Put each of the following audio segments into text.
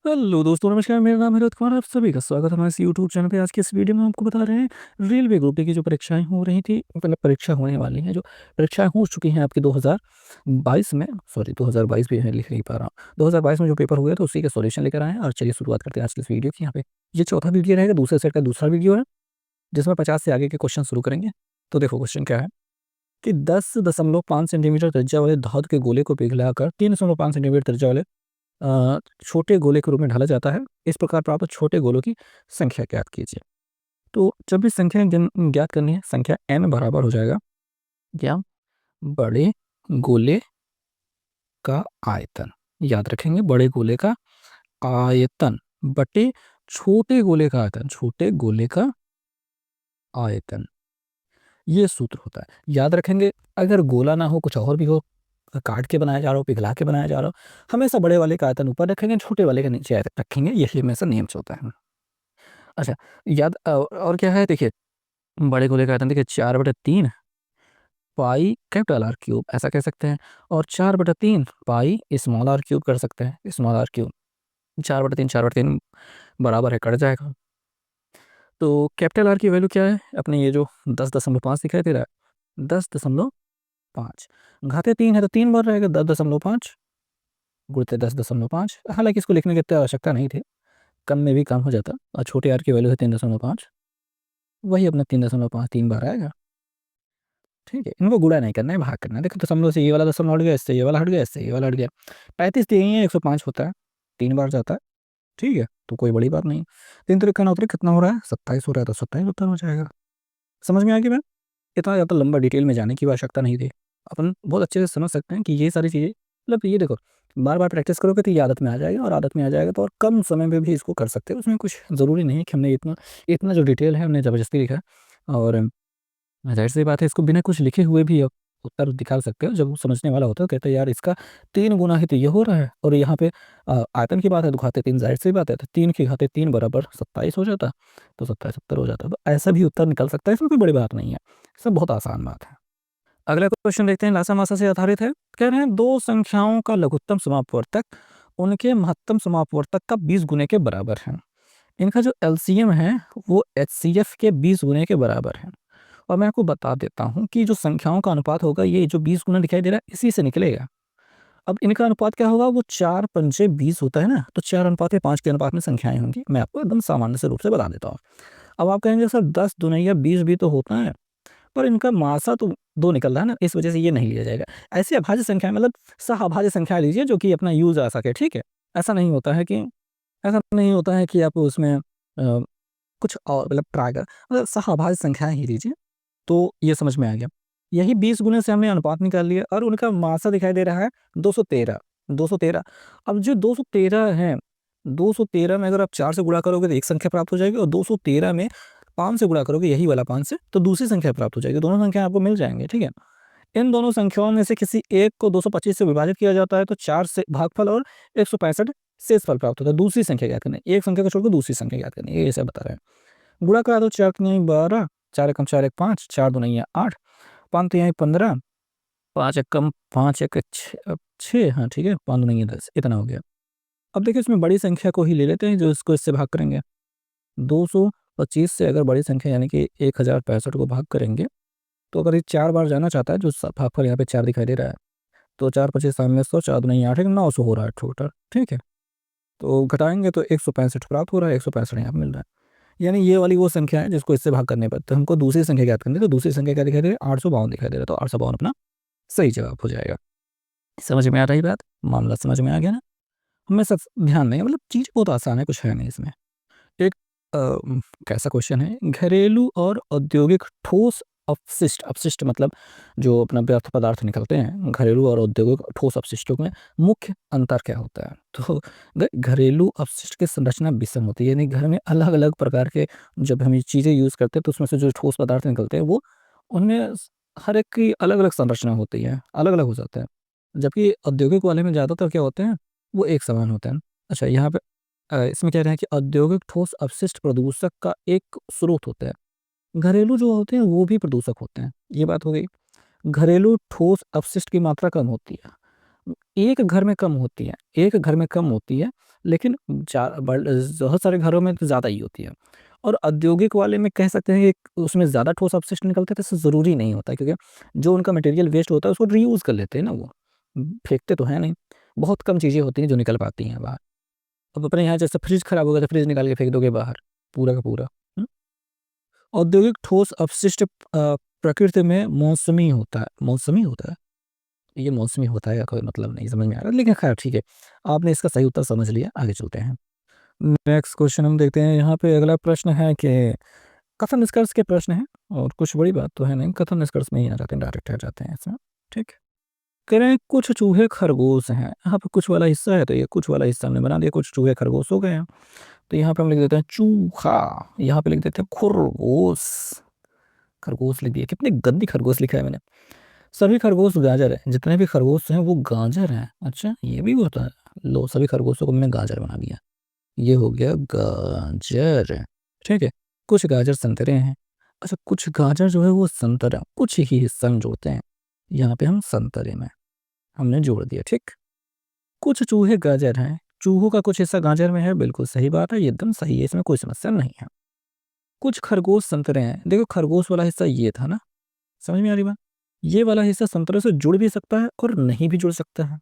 Hello दोस्तों, नमस्कार। मेरा नाम है रोहित कुमार। आप सभी का स्वागत है हमारे इस यूट्यूब चैनल पे। आज के इस वीडियो में हम आपको बता रहे हैं रेलवे ग्रुप डी की जो परीक्षाएं हो रही थी, मतलब परीक्षा होने वाली हैं, जो परीक्षाएं हो चुकी हैं आपकी 2022 में। सॉरी, 2022 भी है, लिख नहीं पा रहा हूँ। 2022 में जो पेपर हुए थे उसी के सॉल्यूशन लेकर आए हैं। और चलिए शुरुआत करते हैं आज की इस वीडियो की। यहाँ पे ये चौथा वीडियो रहेगा, दूसरे सेट का दूसरा वीडियो है, जिसमें 50 से आगे के क्वेश्चन शुरू करेंगे। तो देखो क्वेश्चन क्या है कि 10.5 सेंटीमीटर त्रिज्या वाले धातु के गोले को पिघलाकर 3.5 सेंटीमीटर त्रिज्या वाले छोटे गोले के रूप में ढाला जाता है। इस प्रकार प्राप्त छोटे गोलों की संख्या ज्ञात कीजिए। तो जब भी संख्या ज्ञात करनी है, संख्या n बराबर हो जाएगा क्या, बड़े गोले का आयतन। याद रखेंगे, बड़े गोले का आयतन बटे छोटे गोले का आयतन, छोटे गोले का आयतन। ये सूत्र होता है, याद रखेंगे। अगर गोला ना हो, कुछ और भी हो, काट के बनाया जा रहा हो, पिघला के बनाया जा रहा हो, हमेशा बड़े वाले का आयतन ऊपर रखेंगे, छोटे वाले का नीचे रखेंगे। यही हमेशा नियम से होता है। अच्छा, और क्या है देखिए, बड़े गोले का आयतन देखिए 4/3 पाई कैपिटल आर क्यूब, ऐसा कह सकते हैं। और 4/3 पाई स्मॉल आर क्यूब कर सकते हैं, स्मॉल आर क्यूब। 4/3 बराबर है, कट जाएगा। तो कैपिटल आर की वैल्यू क्या है अपने, ये जो 10.5 दिखाई दे रहा है, 10.5 घाते 3 है तो 3 बार रहेगा, 10.5 गुणित 10.5। हालांकि इसको लिखने की इतनी आवश्यकता नहीं थी, कम में भी कम हो जाता। और छोटे आर की वैल्यू है 3.5, वही अपना 3.5 3 बार आएगा। ठीक है, इनको गुणा नहीं करना है, भाग करना है। देखो दशमलव से ये वाला दशमलव हट गया, इससे ये वाला हट गया, इससे ये वाला हट गया। 35 तो यही है, 105 होता है, 3 बार जाता है। ठीक है, तो कोई बड़ी बात नहीं। 3 तिरका 9 कितना हो रहा है, 27 हो रहा है, तो 27 उत्तर हो जाएगा। समझ में आ गया मैं? इतना ज़्यादा लंबा डिटेल में जाने की आवश्यकता नहीं थी। अपन बहुत अच्छे से समझ सकते हैं कि ये सारी चीज़ें, मतलब ये देखो, बार बार प्रैक्टिस करोगे तो ये आदत में आ जाएगा, और आदत में आ जाएगा तो और कम समय में भी इसको कर सकते हो। उसमें कुछ ज़रूरी नहीं है कि हमने इतना इतना जो डिटेल है हमने ज़बरदस्ती लिखा है। और ज़ाहिर-सी बात है, इसको बिना कुछ लिखे हुए भी आप उत्तर निकाल सकते हो। जब वो समझने वाला होता है, कहता है यार इसका 3 गुना ही तो ये हो रहा है, और यहाँ पे आयतन की बात है तो घाते 3, ज़ाहिर-सी बात है, तो 3 की घाते 3 बराबर 27 हो जाता, तो 27 उत्तर हो जाता। तो ऐसा भी उत्तर निकल सकता है, इसमें कोई बड़ी बात नहीं है। सब बहुत आसान बात है। अगला क्वेश्चन देखते हैं, लासा-मासा से आधारित है। कह रहे हैं 2 संख्याओं का लघुत्तम समापवर्तक उनके महत्तम समापवर्तक का 20 गुने के बराबर है। इनका जो एलसीएम है वो एचसीएफ के 20 गुने के बराबर है। और मैं आपको बता देता हूँ कि जो संख्याओं का अनुपात होगा, ये जो 20 गुना दिखाई दे रहा है, इसी से निकलेगा। अब इनका अनुपात क्या होगा, वो 4 पंचे 20 होता है ना, तो 4:5 के अनुपात में संख्याएँ होंगी। मैं आपको एकदम सामान्य से रूप से बता देता हूँ। अब आप कहेंगे सर 10 दूनिया 20 भी तो होता है, पर इनका मासा तो 2 निकल रहा है ना, इस वजह से ये नहीं लिया जाएगा। ऐसी अभाज्य संख्याएँ, मतलब सहअभाज्य संख्याएँ लीजिए जो कि अपना यूज़ आ सके, ठीक है? ऐसा नहीं होता है कि ऐसा नहीं होता है कि आप उसमें कुछ और, मतलब ट्राई कर, मतलब सहअभाज्य संख्याएँ ही लीजिए। तो ये समझ में आ गया। यही 20 गुने से हमने अनुपात निकाल लिया, और उनका मासा दिखाई दे रहा है 213, 213। अब जो 213 है, 213 में अगर आप 4 से गुणा करोगे तो एक संख्या प्राप्त हो जाएगी, और 213 में 5 से गुणा करोगे, यही वाला 5 से, तो दूसरी संख्या प्राप्त हो जाएगी। दोनों संख्या आपको मिल जाएँगे, ठीक है? इन दोनों संख्याओं में से किसी एक को 225 से विभाजित किया जाता है, तो 4 से भागफल और 165 शेषफल प्राप्त होता है। दूसरी संख्या ज्ञात करनी है, एक संख्या को छोड़कर दूसरी संख्या ज्ञात करनी है, ये ऐसा बता रहे हैं। गुणा करा दो, 4 तियाई 12, 4 एकम 4 एक 5, 4 दूनी 8, 5 तिहाई 15, 5 एकम 5 एक 6, हाँ ठीक है, 5 दूनी 10, इतना हो गया। अब देखिए, इसमें बड़ी संख्या को ही ले लेते हैं, जो इसको इससे भाग करेंगे। 225 से अगर बड़ी संख्या यानी कि 1065 को भाग करेंगे, तो अगर ये 4 बार जाना चाहता है, जो भागफल यहाँ पे 4 दिखाई दे रहा है, तो 4 पच्चीस सामने 100, 4 दूनी 8, 900 हो रहा है टोटल, ठीक है? तो घटाएंगे तो 165 प्राप्त हो रहा है, 165 यहाँ पे मिल रहा है। यानी ये वाली वो संख्या है जिसको इससे भाग करने पर, तो हमको दूसरी संख्या ज्ञात करनी है। तो दूसरी संख्या क्या दिखाई दे रही है, 852 दिखाई दे रहा है, तो 852 अपना सही जवाब हो जाएगा। समझ में आ रही बात? मामला समझ में आ गया ना? हमेशा ध्यान दें, मतलब चीज़ बहुत आसान है, कुछ है नहीं इसमें। एक कैसा क्वेश्चन है, घरेलू और औद्योगिक ठोस अपशिष्ट, अपशिष्ट मतलब जो अपना व्यर्थ पदार्थ निकलते हैं, घरेलू और औद्योगिक ठोस अपशिष्टों में मुख्य अंतर क्या होता है? तो घरेलू अपशिष्ट की संरचना विषम होती है, यानी घर में अलग अलग प्रकार के जब हम ये चीज़ें यूज़ करते हैं, तो उसमें से जो ठोस पदार्थ निकलते हैं, वो उनमें हर एक की अलग अलग संरचना होती है, अलग अलग हो जाते हैं। जबकि औद्योगिक वाले में ज़्यादातर क्या होते हैं, वो एक समान होते हैं। अच्छा, यहाँ पे इसमें कह रहे हैं कि औद्योगिक ठोस अपशिष्ट प्रदूषक का एक स्रोत होता है। घरेलू जो होते हैं वो भी प्रदूषक होते हैं, ये बात हो गई। घरेलू ठोस अपशिष्ट की मात्रा कम होती है, एक घर में कम होती है, एक घर में कम होती है, लेकिन बहुत सारे घरों में तो ज़्यादा ही होती है। और औद्योगिक वाले में कह सकते हैं कि उसमें ज़्यादा ठोस अपशिष्ट निकलते हैं, तो इससे ज़रूरी नहीं होता, क्योंकि जो उनका मटेरियल वेस्ट होता है उसको रीयूज़ कर लेते हैं ना वो, फेंकते तो हैं नहीं। बहुत कम चीज़ें होती हैं जो निकल पाती हैं बाहर। अब अपने यहाँ जैसे फ्रिज खराब हो गया तो फ्रिज निकाल के फेंक दोगे बाहर, पूरा का पूरा। औद्योगिक ठोस अपशिष्ट प्रकृति में मौसमी होता है। मौसमी होता है? ये मौसमी होता है या कोई मतलब नहीं समझ में आ रहा, लेकिन खैर ठीक है। आपने इसका सही उत्तर समझ लिया, आगे चलते हैं। नेक्स्ट क्वेश्चन हम देखते हैं। यहाँ पे अगला प्रश्न है कि कथन निष्कर्ष के प्रश्न हैं, और कुछ बड़ी बात तो है नहीं, कथन निष्कर्ष में ही आ जाते हैं, डायरेक्ट आ जाते हैं इसमें। ठीक है। कह रहे हैं कुछ चूहे खरगोश हैं। यहाँ पे कुछ वाला हिस्सा है, तो ये कुछ वाला हिस्सा हमने बना दिया, कुछ चूहे खरगोश हो गए हैं। तो यहाँ पे हम लिख देते हैं चूहा, यहाँ पे लिख देते हैं खरगोश। खरगोश लिख दिया, कितनी गंदी खरगोश लिखा है मैंने। सभी खरगोश गाजर है, जितने भी खरगोश हैं वो गाजर हैं। अच्छा, ये भी होता है। लो, सभी खरगोशों को मैंने गाजर बना दिया, ये हो गया गाजर। ठीक है। कुछ गाजर संतरे हैं। अच्छा, कुछ गाजर जो है वो संतरा, कुछ ही हिस्सा में जोड़ते हैं। यहाँ पे हम संतरे में हमने जोड़ दिया। ठीक। कुछ चूहे गाजर हैं, चूहों का कुछ हिस्सा गाजर में है, बिल्कुल सही बात है, ये एकदम सही है, इसमें कोई समस्या नहीं है। कुछ खरगोश संतरे हैं, देखो खरगोश वाला हिस्सा ये था ना, समझ में आ रही बात। ये वाला हिस्सा संतरे से जुड़ भी सकता है और नहीं भी जुड़ सकता है।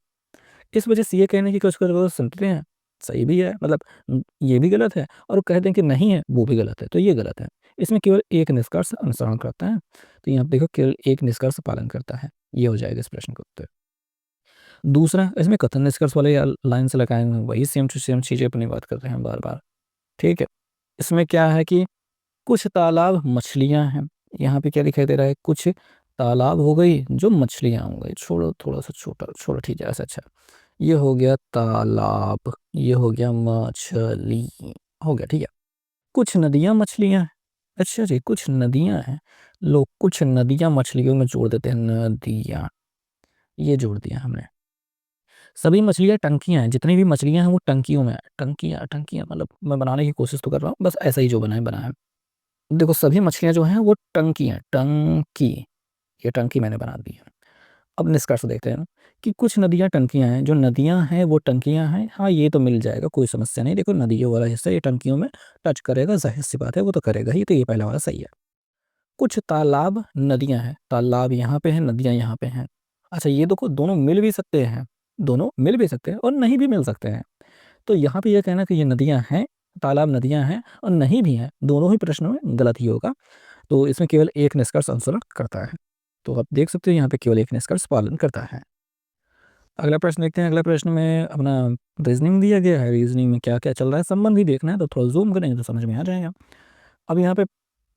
इस वजह से ये कहने की कुछ खरगोश संतरे हैं सही भी है, मतलब ये भी गलत है, और कह दें कि नहीं है वो भी गलत है, तो ये गलत है। इसमें केवल एक निष्कर्ष अनुसरण करता है, तो यहाँ पे देखो केवल एक निष्कर्ष पालन करता है, ये हो जाएगा इस प्रश्न का उत्तर। दूसरा, इसमें कथन निष्कर्ष वाले लाइन से लगाए हुए वही सेम टू सेम चीजें अपनी बात कर रहे हैं बार बार। ठीक है। इसमें क्या है कि कुछ तालाब मछलियां हैं। यहाँ पे क्या दिखाई दे रहा है, कुछ तालाब हो गई जो मछलियां हो गई, छोड़ो थोड़ा सा छोटा छोड़ो, ठीक है ऐसा। अच्छा, ये हो गया तालाब, ये हो गया मछली, हो गया ठीक है। कुछ नदियां मछलियां हैं। अच्छा जी, कुछ नदियां हैं, लोग कुछ नदियां मछलियों में जोड़ देते हैं, नदियां, ये जोड़ दिया हमने। सभी मछलियां टंकियां हैं, जितनी भी मछलियां हैं वो टंकियों में है। टंकियां टंकियां मतलब मैं बनाने की कोशिश तो कर रहा हूँ, बस ऐसा ही जो बना है। देखो सभी मछलियां जो हैं वो टंकी हैं, टंकी, ये टंकी मैंने बना दी है। अब निष्कर्ष देखते हैं कि कुछ नदियां टंकियां हैं, जो नदियां हैं वो टंकियां हैं। हाँ, ये तो मिल जाएगा, कोई समस्या नहीं। देखो नदियों वाला हिस्सा ये टंकियों में टच करेगा, जाहिर सी बात है वो तो करेगा ही, तो ये पहला वाला सही है। कुछ तालाब नदियां हैं, तालाब यहाँ पे हैं, नदियां यहाँ पे हैं। अच्छा, ये देखो दोनों मिल भी सकते हैं, दोनों मिल भी सकते हैं और नहीं भी मिल सकते हैं। तो यहाँ पे ये कहना कि ये नदियां हैं, तालाब नदियां हैं और नहीं भी हैं, दोनों ही प्रश्नों में गलत ही होगा। तो इसमें केवल एक निष्कर्ष अनुसरण करता है। तो आप देख सकते हो यहाँ पे केवल एक निष्कर्ष पालन करता है। अगला प्रश्न देखते हैं। अगला प्रश्न में अपना रीजनिंग दिया गया है, रीजनिंग में क्या क्या चल रहा है संबंध भी देखना है, तो थोड़ा जूम करेंगे तो समझ में आ जाएगा। अब यहाँ पे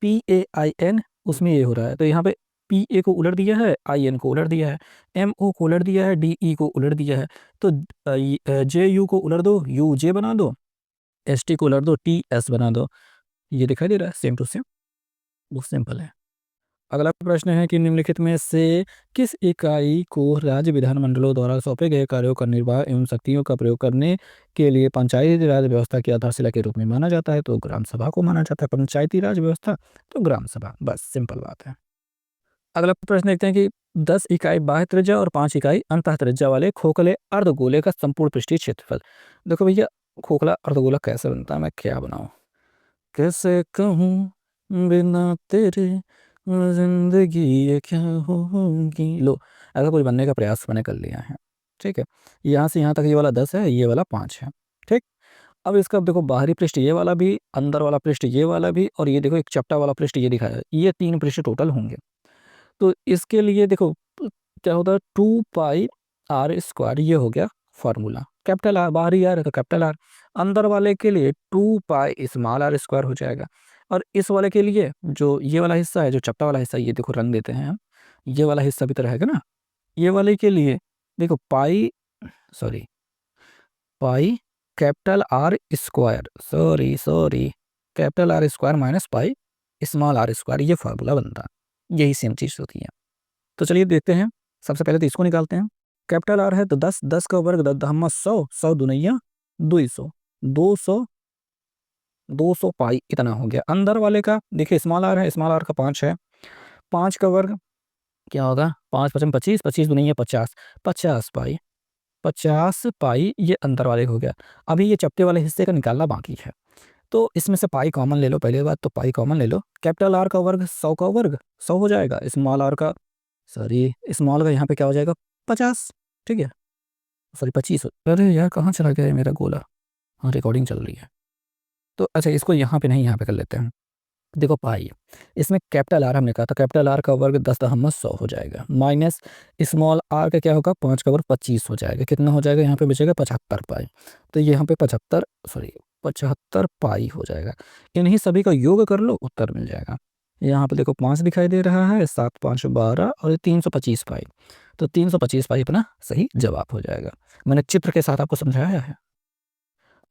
PAIN, उसमें ये हो रहा है, तो यहाँ पे PA को उलट दिया है, IN को उलट दिया है, MO को उलट दिया है, DE को उलट दिया है। तो JU को उलट दो, UJ बना दो, ST को उलट दो, TS बना दो। ये दिखाई दे रहा है सेम टू सेम, बहुत सिंपल है। अगला प्रश्न है कि निम्नलिखित में से किस इकाई को राज्य विधानमंडलों द्वारा सौंपे गए कार्यों का निर्वाह एवं शक्तियों का प्रयोग करने के लिए पंचायती राज व्यवस्था की आधारशिला के रूप में माना जाता है? तो ग्राम सभा को माना जाता है। पंचायती राज व्यवस्था तो ग्राम सभा, बस सिंपल बात है। अगला प्रश्न देखते हैं कि 10 इकाई बाह्य त्रिज्या और 5 इकाई अंतः त्रिज्या वाले खोखले अर्धगोले का संपूर्ण पृष्ठीय क्षेत्रफल। देखो भैया, खोखला अर्धगोला कैसे बनता है, मैं क्या बनाऊं, कैसे कहूँ बिना तेरे जिंदगी ये क्या होगी। लो, ऐसा कुछ बनने का प्रयास मैंने कर लिया है। ठीक है। यहाँ से यहाँ तक ये वाला 10 है, ये वाला 5 है। ठीक। अब इसका देखो बाहरी पृष्ठ ये वाला भी, अंदर वाला पृष्ठ ये वाला भी, और ये देखो एक चपटा वाला पृष्ठ ये दिखाया है, ये 3 पृष्ठ टोटल होंगे। तो इसके लिए देखो क्या होता है, 2πr², ये हो गया फॉर्मूला। कैपिटल आर, बाहरी आर है तो कैपिटल आर। अंदर वाले के लिए 2πr² हो जाएगा। और इस वाले के लिए जो ये वाला हिस्सा है, जो चपटा वाला हिस्सा, ये देखो रंग देते हैं हम, ये वाला हिस्सा भी तो रहेगा ना। ये वाले के लिए देखो pi capital R square minus pi small R square, ये फार्मूला बनता है, यही सेम चीज़ होती है। तो चलिए देखते हैं। सबसे पहले तो इसको निकालते हैं। कैपिटल आर है तो 10, 10 का वर्ग 10 धामा 100, 100 दुनिया 200, 200, 200 पाई, इतना हो गया। अंदर वाले का देखिए स्मॉल आर है, स्मॉल आर का 5 है, 5 का वर्ग क्या होगा, 5 5 25, 25 दुनिया 50, 50 पाई। 50 पाई ये अंदर वाले हो गया। अभी ये चपटे वाले हिस्से का निकालना बाकी है। तो इसमें से पाई कॉमन ले लो, पहली बात तो पाई कॉमन ले लो। कैपिटल आर का वर्ग 100 का वर्ग 100 हो जाएगा। स्मॉल आर का स्मॉल का यहाँ पे क्या हो जाएगा 50। ठीक है, सॉरी 25 अरे यार कहाँ चला गया है मेरा गोला। हाँ रिकॉर्डिंग चल रही है। तो अच्छा इसको यहाँ पे नहीं, यहाँ पे कर लेते हैं। देखो पाई इसमें कैपिटल आर हमने कहा था, कैपिटल आर का वर्ग 10 100 हो जाएगा, माइनस स्मॉल आर का क्या होगा 5 का वर्ग 25 हो जाएगा। कितना हो जाएगा यहाँ पे बचेगा 75 पाई। तो यहाँ पे 75 पाई हो जाएगा। इन्हीं सभी का योग कर लो, उत्तर मिल जाएगा। यहाँ पे देखो 5 दिखाई दे रहा है, 7 5 12 और 325 पाई। तो 325 पाई अपना सही जवाब हो जाएगा। मैंने चित्र के साथ आपको समझाया है।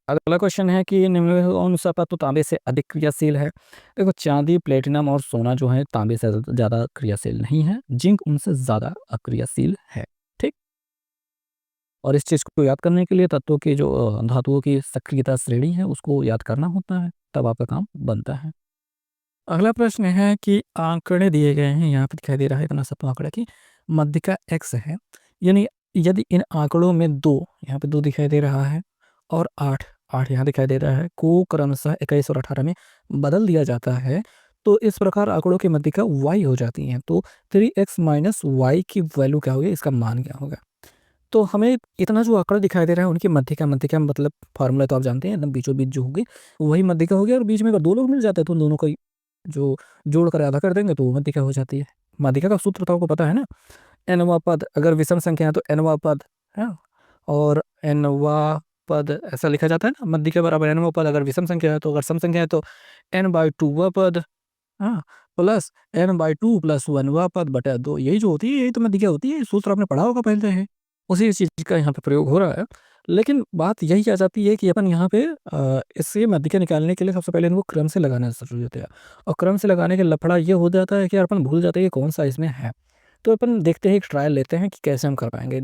अगला क्वेश्चन है कि निम्नलिखित कौन सा तत्व तांबे से अधिक क्रियाशील है। देखो चांदी, प्लेटिनम और सोना जो है तांबे से ज़्यादा क्रियाशील नहीं है, जिंक उनसे ज़्यादा अक्रियाशील है। ठीक, और इस चीज़ को याद करने के लिए तत्वों की जो धातुओं की सक्रियता श्रेणी है उसको याद करना होता है, तब आपका काम बनता है। अगला प्रश्न है कि आंकड़े दिए गए हैं, यहाँ पे दिखाई दे रहा है इतना सब आंकड़ा की मध्यिका x है, यानी यदि इन आंकड़ों में 2 यहाँ पे 2 दिखाई दे रहा है और 8 यहाँ दिखाई दे रहा है को क्रमशः 21 और 18 में बदल दिया जाता है, तो इस प्रकार आंकड़ों की मध्यिका y हो जाती है। तो 3x माइनस वाई की वैल्यू क्या होगी, इसका मान क्या होगा। तो हमें इतना जो आंकड़ा दिखाई दे रहा है उनकी मध्यिका मतलब फार्मूला तो आप जानते हैं, एकदम बीचों बीच जो होगी वही मध्यिका होगी। और बीच में अगर 2 लोग मिल जाते हैं तो उन दोनों को जो जोड़ कर आधा कर देंगे तो वो मध्यिका हो जाती है। मध्यिका का सूत्र तो आपको पता है ना, एनवा पद अगर विषम संख्या है तो एनवा पद है, और एनवा पद ऐसा लिखा जाता है ना, मध्यिका बराबर एनवा पद अगर विषम संख्या है तो, अगर सम संख्या है तो n/2 पद, हाँ, प्लस n/2 प्लस 1 पद बटा 2। यही जो होती है यही तो मध्यिका होती है। सूत्र आपने पढ़ा होगा पहले है, उसी चीज़ का यहाँ पे प्रयोग हो रहा है। लेकिन बात यही आ जाती है कि अपन यहाँ पे इससे मध्यिका निकालने के लिए सबसे पहले इनको क्रम से लगाना ज़रूरी होता है। और क्रम से लगाने के लफड़ा ये हो जाता है कि यार अपन भूल जाते हैं कि कौन सा इसमें है। तो अपन देखते हैं, एक ट्रायल लेते हैं कि कैसे हम कर पाएंगे।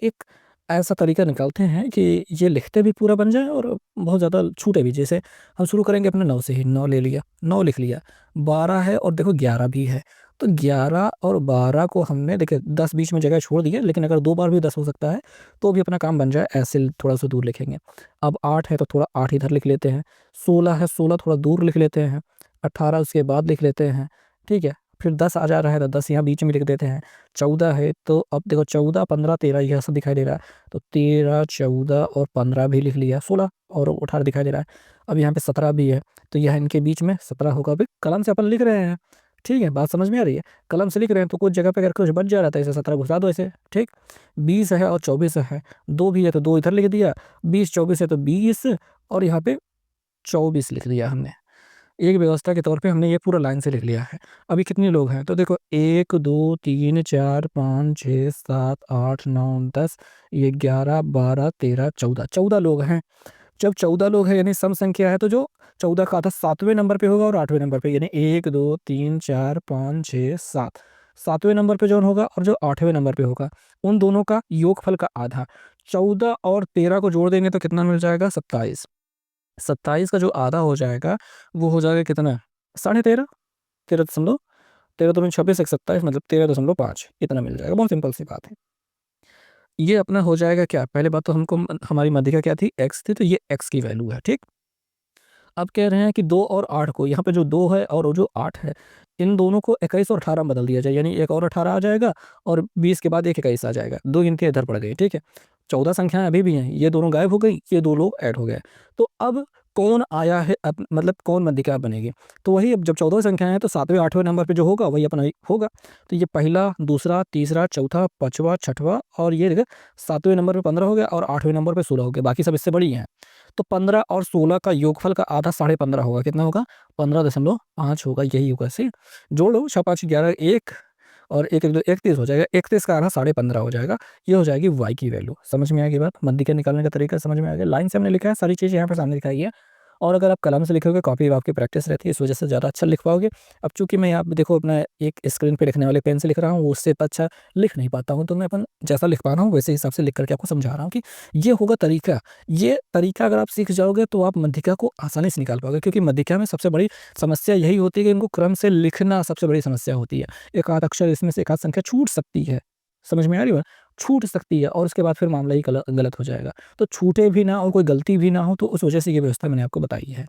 एक ऐसा तरीका निकालते हैं कि ये लिखते भी पूरा बन जाए और बहुत ज़्यादा छूटे भी। जैसे हम शुरू करेंगे अपने 9 से ही, 9 ले लिया, 9 लिख लिया, 12 है और देखो 11 भी है। तो 11 और 12 को हमने देखिए 10 बीच में जगह छोड़ दी है, लेकिन अगर 2 बार भी 10 हो सकता है तो भी अपना काम बन जाए। ऐसे थोड़ा सा दूर लिखेंगे। अब 8 है तो थोड़ा 8 इधर लिख लेते हैं, 16 है 16 थोड़ा दूर लिख लेते हैं, 18 उसके बाद लिख लेते हैं। ठीक है, फिर 10 आ जा रहा है तो 10 यहाँ बीच में लिख देते हैं। 14 है तो अब देखो 14 15 13 यह सब दिखाई दे रहा है, तो 13 14 और 15 भी लिख लिया, 16 और 18 दिखाई दे रहा है। अब यहाँ पे 17 भी है तो यह इनके बीच में 17 होगा। अभी कलम से अपन लिख रहे हैं, ठीक है, बात समझ में आ रही है। कलम से लिख रहे हैं तो कुछ जगह पे अगर कुछ बच जा रहा था इसे 17 घुसा दो ऐसे। ठीक, 20 है और 24 है, 2 भी है तो 2 इधर लिख दिया, 20 24 है तो 20 और यहाँ पे 24 लिख दिया हमने। एक व्यवस्था के तौर पे हमने ये पूरा लाइन से लिख लिया है। अभी कितने लोग हैं तो देखो 1 2 3 4 5 6 7 8 9 10, ये 11 12 13 14, 14 लोग हैं। जब 14 लोग हैं यानी सम संख्या है तो जो 14 का आधा 7वें नंबर पे होगा और 8वें नंबर पे, यानी 1 2 3 4 5 6 7, 7वें नंबर पे जौन होगा और जो 8वें नंबर पे होगा उन दोनों का योगफल का आधा। 14 और 13 को जोड़ देंगे तो कितना मिल जाएगा 27। 27 का जो आधा हो जाएगा वो हो जाएगा कितना 13.5, 13 दशमलव 13 26 27 मतलब 13.5 इतना मिल जाएगा। बहुत सिंपल सी बात है। ये अपना हो जाएगा क्या, पहले बात तो हमको हमारी मध्यिका क्या थी x थी, तो ये x की वैल्यू है। ठीक, अब कह रहे हैं कि 2 और 8 को, यहाँ पे जो 2 है और वो जो 8 है इन दोनों को 21 और 18 में बदल दिया जाए, यानी एक और 18 आ जाएगा और 20 के बाद एक 21 आ जाएगा। 2 गिनती इधर पड़ गई। ठीक है, 14 संख्याएं अभी भी हैं, ये दोनों गायब हो गई, ये 2 लोग ऐड हो गए। तो अब कौन आया है, अब मतलब कौन मध्यिका बनेगी। तो वही, अब जब 14 संख्याएं हैं तो 7वें 8वें नंबर पे जो होगा वही अपना होगा। तो ये पहला दूसरा तीसरा चौथा पाँचवा छठवां और ये देखिए 7वें नंबर पे 15 हो गया और 8वें नंबर पे 16 हो गया, बाकी सब इससे बड़ी हैं। तो 15 और 16 का योगफल का आधा 15.5 होगा, कितना होगा 15.5 होगा। यही होगा, सही जोड़ो 6 5 11 1 और 1 1 2 31 हो जाएगा, 31 का आधा 15.5 हो जाएगा। ये हो जाएगी y की वैल्यू। समझ में आएगी बात, मध्यिका निकालने का तरीका समझ में आ गया। लाइन से हमने लिखा है, सारी चीज़ यहाँ पे सामने दिखाई है। और अगर आप कलम से लिखोगे कॉपी आपकी प्रैक्टिस रहती है, इस वजह से ज़्यादा अच्छा लिख पाओगे। अब चूंकि मैं यहाँ पे देखो अपना एक स्क्रीन पे लिखने वाले पेन से लिख रहा हूँ, उससे अच्छा लिख नहीं पाता हूँ, तो मैं अपन जैसा लिख पा रहा हूँ वैसे हिसाब से लिख करके आपको समझा रहा हूँ कि ये होगा तरीका। ये तरीका अगर आप सीख जाओगे तो आप मध्यिका को आसानी से निकाल पाओगे, क्योंकि मध्यिका में सबसे बड़ी समस्या यही होती है कि इनको क्रम से लिखना सबसे बड़ी समस्या होती है। एक आध अक्षर इसमें से एक आध संख्या छूट सकती है, समझ में आ रही है? छूट सकती है और उसके बाद फिर मामला ही गलत हो जाएगा। तो छूटे भी ना और कोई गलती भी ना हो, तो उस वजह से ये व्यवस्था मैंने आपको बताई है।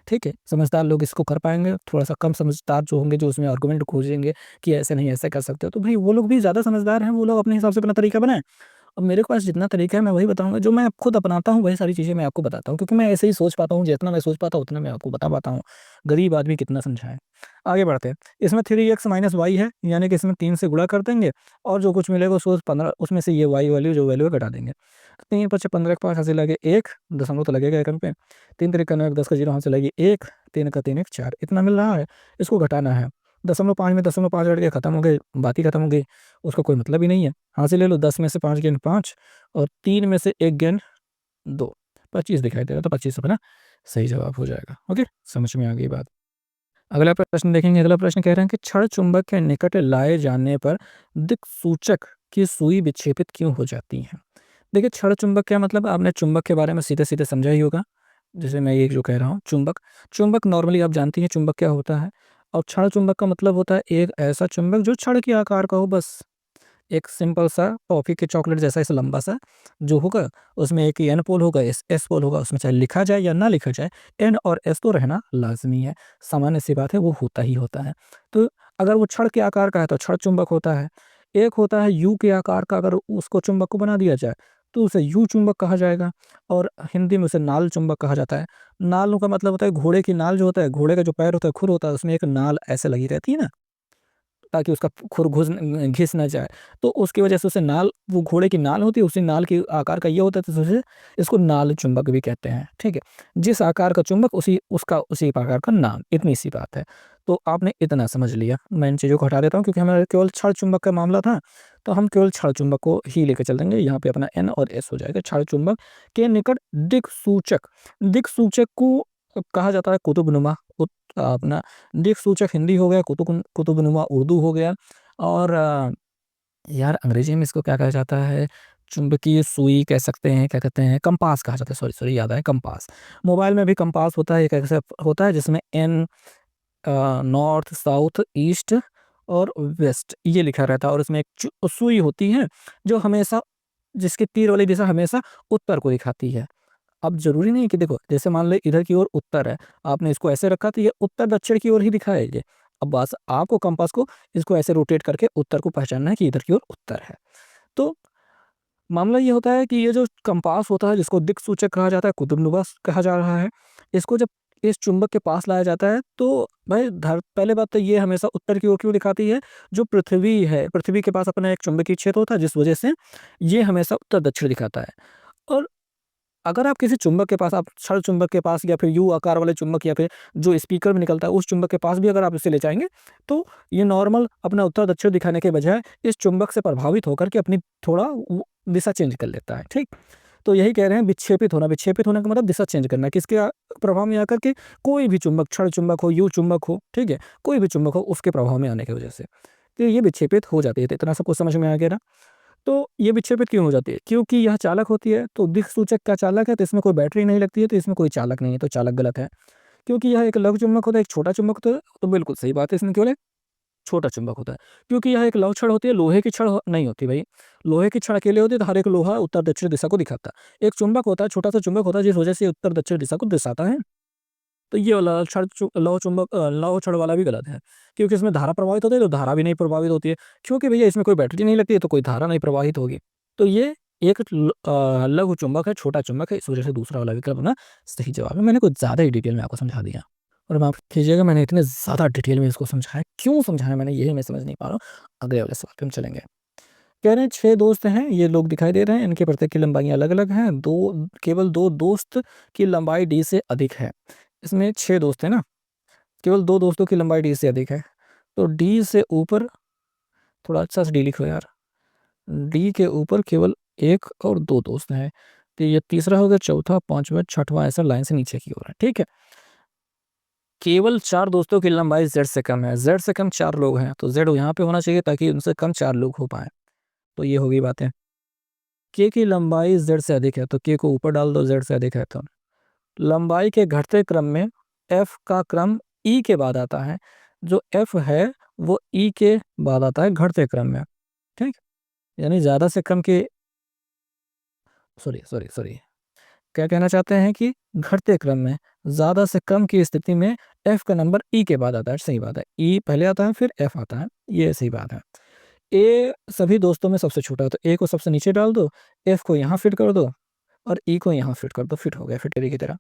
ठीक है? समझदार लोग इसको कर पाएँगे, थोड़ा-सा कम समझदार जो होंगे, जो उसमें आर्गुमेंट खोजेंगे कि ऐसे नहीं, ऐसे कर सकते हो, तो भई वो लोग भी ज़्यादा समझदार हैं, वो लोग अपने हिसाब से अपना तरीका बनाएँ। अब मेरे पास जितना तरीका है मैं वही बताऊँगा, जो मैं खुद अपनाता हूँ वही सारी चीज़ें मैं आपको बताता हूँ, क्योंकि मैं ऐसे ही सोच पाता हूँ, जितना मैं सोच पाता हूँ उतना मैं आपको बता पाता हूँ। गरीब आदमी कितना समझाए। आगे बढ़ते हैं। इसमें 3x - y है, यानी कि इसमें 3 से गुणा कर देंगे और जो कुछ मिलेगा उसको 15 उसमें से ये y वैल्यू जो वैल्यू है घटा देंगे। 3 पचे 15 के पास हासिल लगे 1, दशमलव तो लगेगा 1 अंक पे। 3 तिरिक 9, 10 का 0 हासिल लगी 1, 3 का 3 1 4 इतना मिल रहा है, इसको घटाना है। 0.5 में 0.5 घट के खत्म हो गए, बात ही खत्म हो गई, उसका कोई मतलब ही नहीं है। हासिल ले लो 10 में से 5 गेंद 5 और 3 में से 1 गेंद 2, 25 दिखाई दे रहा है, तो 25 अपना सही जवाब हो जाएगा। ओके, समझ में आ गई बात। अगला प्रश्न देखेंगे। अगला प्रश्न कह रहे हैं कि क्षण चुंबक के निकट लाए जाने पर दिक्सूचक की सुई विक्षेपित क्यों हो जाती है? देखिए, क्षण चुंबक क्या मतलब, आपने चुंबक के बारे में सीधे-सीधे समझा ही होगा। जैसे मैं ये जो कह रहा हूँ चुंबक, चुंबक नॉर्मली आप जानती हैं चुंबक क्या होता है, और क्षण चुंबक का मतलब होता है एक ऐसा चुंबक जो छड़ के आकार का हो बस। एक सिंपल सा टॉफ़ी के चॉकलेट जैसा ऐसा लंबा सा जो होगा, उसमें एक एन पोल होगा, एस पोल होगा, उसमें चाहे लिखा जाए या ना लिखा जाए, एन और एस तो रहना लाज़मी है। सामान्य सी बात है, वो होता ही होता है। तो अगर वो छड़ के आकार का है तो छड़ चुंबक होता है। एक होता है यू के आकार का, अगर उसको चुंबक को बना दिया जाए तो उसे यू चुंबक कहा जाएगा, और हिंदी में उसे नाल चुंबक कहा जाता है। नाल का मतलब होता है घोड़े की नाल, जो होता है घोड़े का जो पैर होता है, खुर होता है, उसमें एक नाल ऐसे लगी रहती है ना, ताकि उसका खुर घिस ना जाए। तो उसकी वजह से उसे नाल, वो घोड़े की नाल होती है, उसी नाल के आकार का ये होता है, तो उसे इसको नाल चुंबक भी कहते हैं, ठीक है? जिस आकार का चुंबक उसी आकार का नाम, इतनी सी बात है। तो आपने इतना समझ लिया। मैं इन चीज़ों को हटा देता हूँ क्योंकि हमारा केवल क्षण चुंबक का मामला था, तो हम केवल क्षण चुंबक को ही लेके चल देंगे। यहाँ पे अपना एन और एस हो जाएगा। क्षण चुंबक के निकट दिक्सूचक, दिक्सूचक को कहा जाता है कुतुबनुमा। अपना दिक्सूचक हिंदी हो गया, कुतुबनुमा उर्दू हो गया, और यार अंग्रेजी में इसको क्या कहा जाता है? चुंबकीय सुई कह सकते हैं, क्या कहते हैं? कंपास कहा जाता है, सॉरी, सॉरी, याद आया, कंपास। मोबाइल में भी कंपास होता है, एक ऐसा होता है जिसमें एन, नॉर्थ, साउथ, ईस्ट और वेस्ट ये लिखा रहता है, और उसमें एक सुई होती है जो हमेशा, जिसकी तीर वाली दिशा हमेशा उत्तर को दिखाती है। अब ज़रूरी नहीं है कि देखो, जैसे मान लो इधर की ओर उत्तर है, आपने इसको ऐसे रखा तो ये उत्तर-दक्षिण की ओर ही दिखाएँगे। अब बस आपको कंपास को इसको ऐसे रोटेट करके उत्तर को पहचानना है कि इधर की ओर उत्तर है। तो मामला ये होता है कि ये जो कंपास होता है, जिसको दिक्सूचक कहा जाता है, कुतुबनुमा कहा जा रहा है, इसको जब इस चुंबक के पास लाया जाता है तो भाई धर पहले बात तो ये हमेशा उत्तर की ओर क्यों दिखाती है? जो पृथ्वी है, पृथ्वी के पास अपना एक चुंबकीय क्षेत्र होता है, जिस वजह से ये हमेशा उत्तर-दक्षिण दिखाता है। और अगर आप किसी चुंबक के पास, आप क्षण चुंबक के पास या फिर यू आकार वाले चुंबक या फिर जो स्पीकर में निकलता है उस चुंबक के पास भी अगर आप इसे ले जाएँगे, तो ये नॉर्मल अपना उत्तर-दक्षिण दिखाने के बजाय इस चुंबक से प्रभावित होकर के अपनी थोड़ा वो दिशा चेंज कर लेता है, ठीक? तो यही कह रहे हैं विक्षेपित होना, विक्षेपित होने का मतलब दिशा चेंज करना, किसके प्रभाव में आकर के? कोई भी चुंबक, क्षण चुंबक हो, यू चुंबक हो, ठीक है? कोई भी चुंबक हो, उसके प्रभाव में आने की वजह से। तो ये विक्षेपित हो जाती है, तो इतना सबको समझ में आ गया ना? तो ये विक्षेपित क्यों हो जाती है? क्योंकि यह चालक होती है, तो दिक्सूचक क्या चालक है, तो इसमें कोई बैटरी नहीं लगती है, तो इसमें कोई चालक नहीं है, तो चालक गलत है। क्योंकि यह एक लघु चुंबक होता है, एक छोटा चुंबक होता है, तो बिल्कुल सही बात है, इसमें केवल एक छोटा चुंबक होता है। क्योंकि यह एक लौह छड़ होती है, लोहे की छड़ नहीं होती भई। लोहे की छड़ अकेले होती है, तो हर एक लोहा उत्तर-दक्षिण दिशा को दिखाता है। एक चुंबक होता है, छोटा-सा चुंबक होता है, जिस वजह से उत्तर-दक्षिण दिशा को दर्शाता है। तो ये वाला लौह छड़ वाला भी गलत है, क्योंकि इसमें धारा प्रवाहित होती है, तो धारा भी नहीं प्रभावित होती है, क्योंकि भैया इसमें कोई बैटरी नहीं लगती है, तो कोई धारा नहीं प्रवाहित होगी। तो ये एक लघु चुंबक है, छोटा चुंबक है, इस वजह से दूसरा वाला विकल्प अपना सही जवाब है। मैंने कुछ ज़्यादा ही डिटेल में आपको समझा दिया, और माफ़ कीजिएगा मैंने इतने ज़्यादा डिटेल में इसको समझाया, क्यों समझाया मैंने यही मैं समझ नहीं पा रहा हूँ। अगले वाले सवाल पे हम चलेंगे। कह रहे हैं 6 दोस्त हैं, ये लोग दिखाई दे रहे हैं, इनके प्रत्येक की लंबाइयाँ अलग-अलग हैं, केवल 2 दोस्त की लंबाई डी से अधिक है। इसमें 6 दोस्त हैं ना? केवल 2 दोस्तों की लंबाई डी से अधिक है। तो डी से ऊपर थोड़ा अच्छा सा डी लिखो यार। डी के ऊपर केवल 1 और 2 दोस्त हैं। तो ये तीसरा हो गया, चौथा, 5वाँ, 6वाँ ऐसा लाइन से नीचे की ओर है, ठीक है? केवल 4 दोस्तों की लंबाई ज़ेड से कम है। ज़ेड से कम 4 लोग हैं, तो ज़ेड यहाँ पे होना चाहिए ताकि उनसे कम 4 लोग हो पाएँ। तो ये हो गई बातें। के की लंबाई ज़ेड से अधिक है, तो के को ऊपर डाल दो, ज़ेड से अधिक है तो। लंबाई के घटते क्रम में एफ का क्रम ई के बाद आता है। जो एफ है वो ई के बाद आता है घटते क्रम में, ठीक? यानी ज़्यादा से कम के सॉरी क्या कहना चाहते हैं कि घटते क्रम में ज़्यादा से कम की स्थिति में एफ का नंबर ई के बाद आता है। सही बात है, ई पहले आता है फिर एफ आता है, ये सही बात है। ए सभी दोस्तों में सबसे छोटा है, तो ए को सबसे नीचे डाल दो, एफ को यहाँ फिट कर दो और ई को यहाँ फिट कर दो, फिट हो गया फिटकरी की तरह।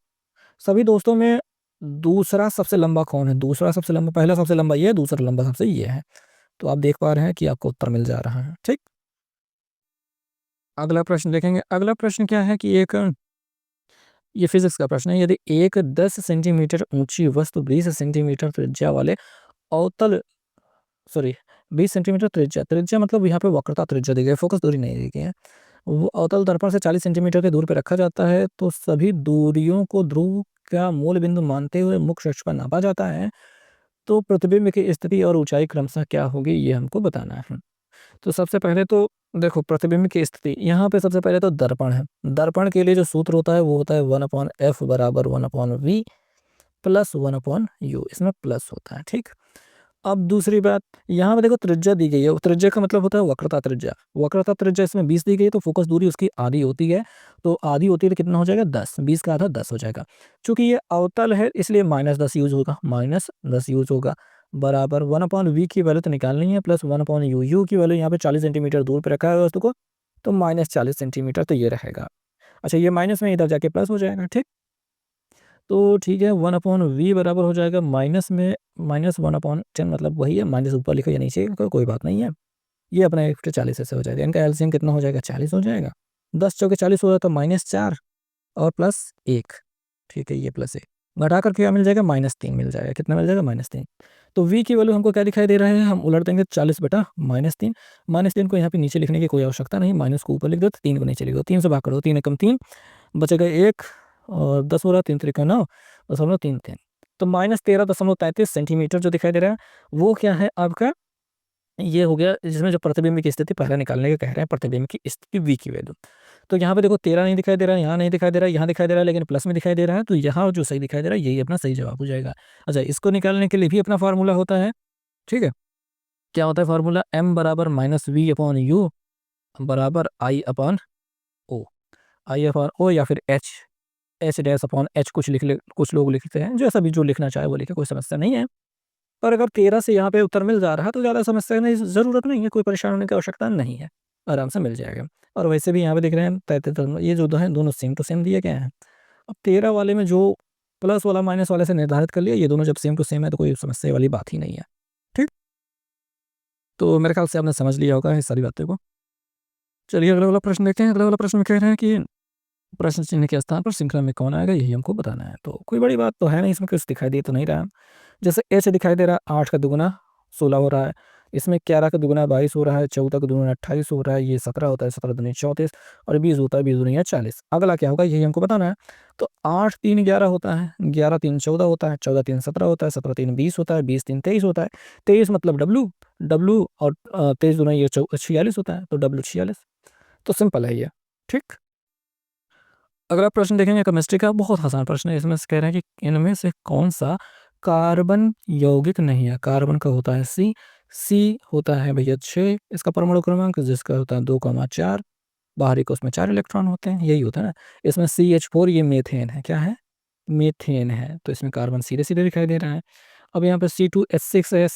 सभी दोस्तों में दूसरा सबसे लंबा कौन है? दूसरा सबसे लंबा, पहला सबसे लंबा ये है, दूसरा लंबा सबसे ये है। तो आप देख पा रहे हैं कि आपको उत्तर मिल जा रहा है। ठीक, अगला प्रश्न देखेंगे। अगला प्रश्न क्या है कि एक, ये फिजिक्स का प्रश्न है। यदि एक 10 सेंटीमीटर ऊंची वस्तु 20 सेंटीमीटर त्रिज्या वाले अवतल सॉरी 20 सेंटीमीटर त्रिज्या, त्रिज्या मतलब यहाँ पे वक्रता त्रिज्या दी गई है, फोकस दूरी नहीं दी गई है, वो अवतल दर्पण से 40 सेंटीमीटर के दूर पे रखा जाता है, तो सभी दूरियों को ध्रुव का मूल बिंदु मानते हुए मुख्य अक्ष पर नापा जाता है, तो प्रतिबिंब की स्थिति और ऊंचाई क्रमशः क्या होगी, ये हमको बताना है। तो सबसे पहले तो देखो प्रतिबिंब की स्थिति, यहाँ पे सबसे पहले तो दर्पण है। दर्पण के लिए जो सूत्र होता है वो होता है 1/f बराबर 1/v प्लस 1/u, इसमें प्लस होता है। ठीक, अब दूसरी बात, यहाँ पे देखो त्रिज्या दी गई है, त्रिज्या का मतलब होता है वक्रता त्रिज्या। वक्रता त्रिज्या इसमें 20 दी गई है, तो फोकस दूरी उसकी आधी होती है, तो आधी होती है तो कितना हो जाएगा 10, 20 का आधा 10 हो जाएगा। चूंकि ये अवतल है इसलिए -10 यूज होगा, -10 यूज होगा, बराबर 1/v की वैल्यू तो निकालनी है प्लस 1/u, u की वैल्यू यहाँ पे 40 सेंटीमीटर दूर पे रखा है वस्तु को, तो -40 सेंटीमीटर तो ये रहेगा। अच्छा, ये माइनस में इधर जाके प्लस हो जाएगा। ठीक, तो ठीक है, 1/v बराबर हो जाएगा माइनस में -1/10, मतलब वही है, माइनस ऊपर लिखो या नीचे कोई बात नहीं है। ये अपना 1/40 ऐसे हो जाएगा, इनका एलसीएम कितना हो जाएगा 40 हो जाएगा। 10 चौके 40 हो रहा तो -4 और प्लस 1, ठीक है, ये प्लस 1 घटा कर क्या मिल जाएगा -3 मिल जाएगा। कितना मिल जाएगा -3। तो v की वैल्यू हमको क्या दिखाई दे रहा है, हम उलट देंगे 40 बटा -3, -3 को यहाँ पे नीचे लिखने की कोई आवश्यकता नहीं, माइनस को ऊपर लिख दो, 3 को नीचे लिख दो, 3 से भाग करो, 3 एकम 3 बचेगा 1 और 10 हो रहा, 3 त्रिका 9 दशमलव 3 तो -13.33 सेंटीमीटर जो दिखाई दे रहा है वो क्या है आपका, ये हो गया, जिसमें जो प्रतिबिंब की स्थिति पहले निकालने का कह रहे हैं, प्रतिबिंब की स्थिति v की वैल्यू। तो यहाँ पे देखो 13 नहीं दिखाई दे रहा है, यहाँ नहीं दिखाई दे रहा है, यहाँ दिखाई दे रहा है, लेकिन प्लस में दिखाई दे रहा है, तो यहाँ जो सही दिखाई दे रहा है यही अपना सही जवाब हो जाएगा। अच्छा, इसको निकालने के लिए भी अपना फार्मूला होता है। ठीक है, क्या होता है फार्मूला, m बराबर -v/u बराबर I/o, I/o या फिर h-h कुछ लिख ले, कुछ लोग लिखते हैं, जैसा भी जो लिखना चाहे वो लिखे, कोई समस्या नहीं है। पर अगर 13 से यहाँ पे उत्तर मिल जा रहा है तो ज़्यादा समस्या नहीं, ज़रूरत नहीं है, कोई परेशान होने की आवश्यकता नहीं है, आराम से मिल जाएगा। और वैसे भी यहाँ पे देख रहे हैं 33, ये जो दो हैं दोनों सेम टू सेम दिए गए हैं। अब 13 वाले में जो प्लस वाला माइनस वाले से निर्धारित कर लिया, ये दोनों जब सेम टू सेम है तो कोई समस्या वाली बात ही नहीं है। ठीक, तो मेरे ख्याल से आपने समझ लिया होगा इस सारी बातों को। चलिए अगला वाला प्रश्न देखते हैं। अगला वाला प्रश्न में कह रहे हैं कि प्रश्न चिन्ह के स्थान पर श्रृंखला में कौन आएगा, यही हमको बताना है। तो कोई बड़ी बात तो है नहीं, इसमें कुछ दिखाई दे तो नहीं रहा। जैसे एच दिखाई दे रहा है, 8 का दुगुना 16 हो रहा है, इसमें 11 का दुगुना 22 हो रहा है, 14 का दुगुना 28 हो रहा है, ये 17 होता है, 17 दूनी 34 और 20 होता है, 20 दूनी 40। अगला क्या होगा यही हमको बताना है। तो 8 3 11 होता है, 11 3 14 होता है, 14 3 17 होता है, 17 3 20 होता है, 20 3 23 होता है, 23 मतलब डब्लू, डब्लू और 23 दूना ये 46 होता है, तो डब्लू 46। तो सिंपल है ये। ठीक, अगला प्रश्न देखेंगे केमिस्ट्री का, बहुत आसान प्रश्न है। इसमें से कह रहे हैं कि इनमें से कौन सा कार्बन यौगिक नहीं है। कार्बन का होता है सी होता है भैया 6 इसका परमाणु क्रमांक, जिसका होता है 2,4, बाहरी को उसमें 4 इलेक्ट्रॉन होते हैं, यही होता है ना। इसमें CH4 ये मीथेन है, क्या है, मीथेन है, तो इसमें कार्बन सीधे सीधे दिखाई दे रहा है। अब यहाँ पे C2H6 है,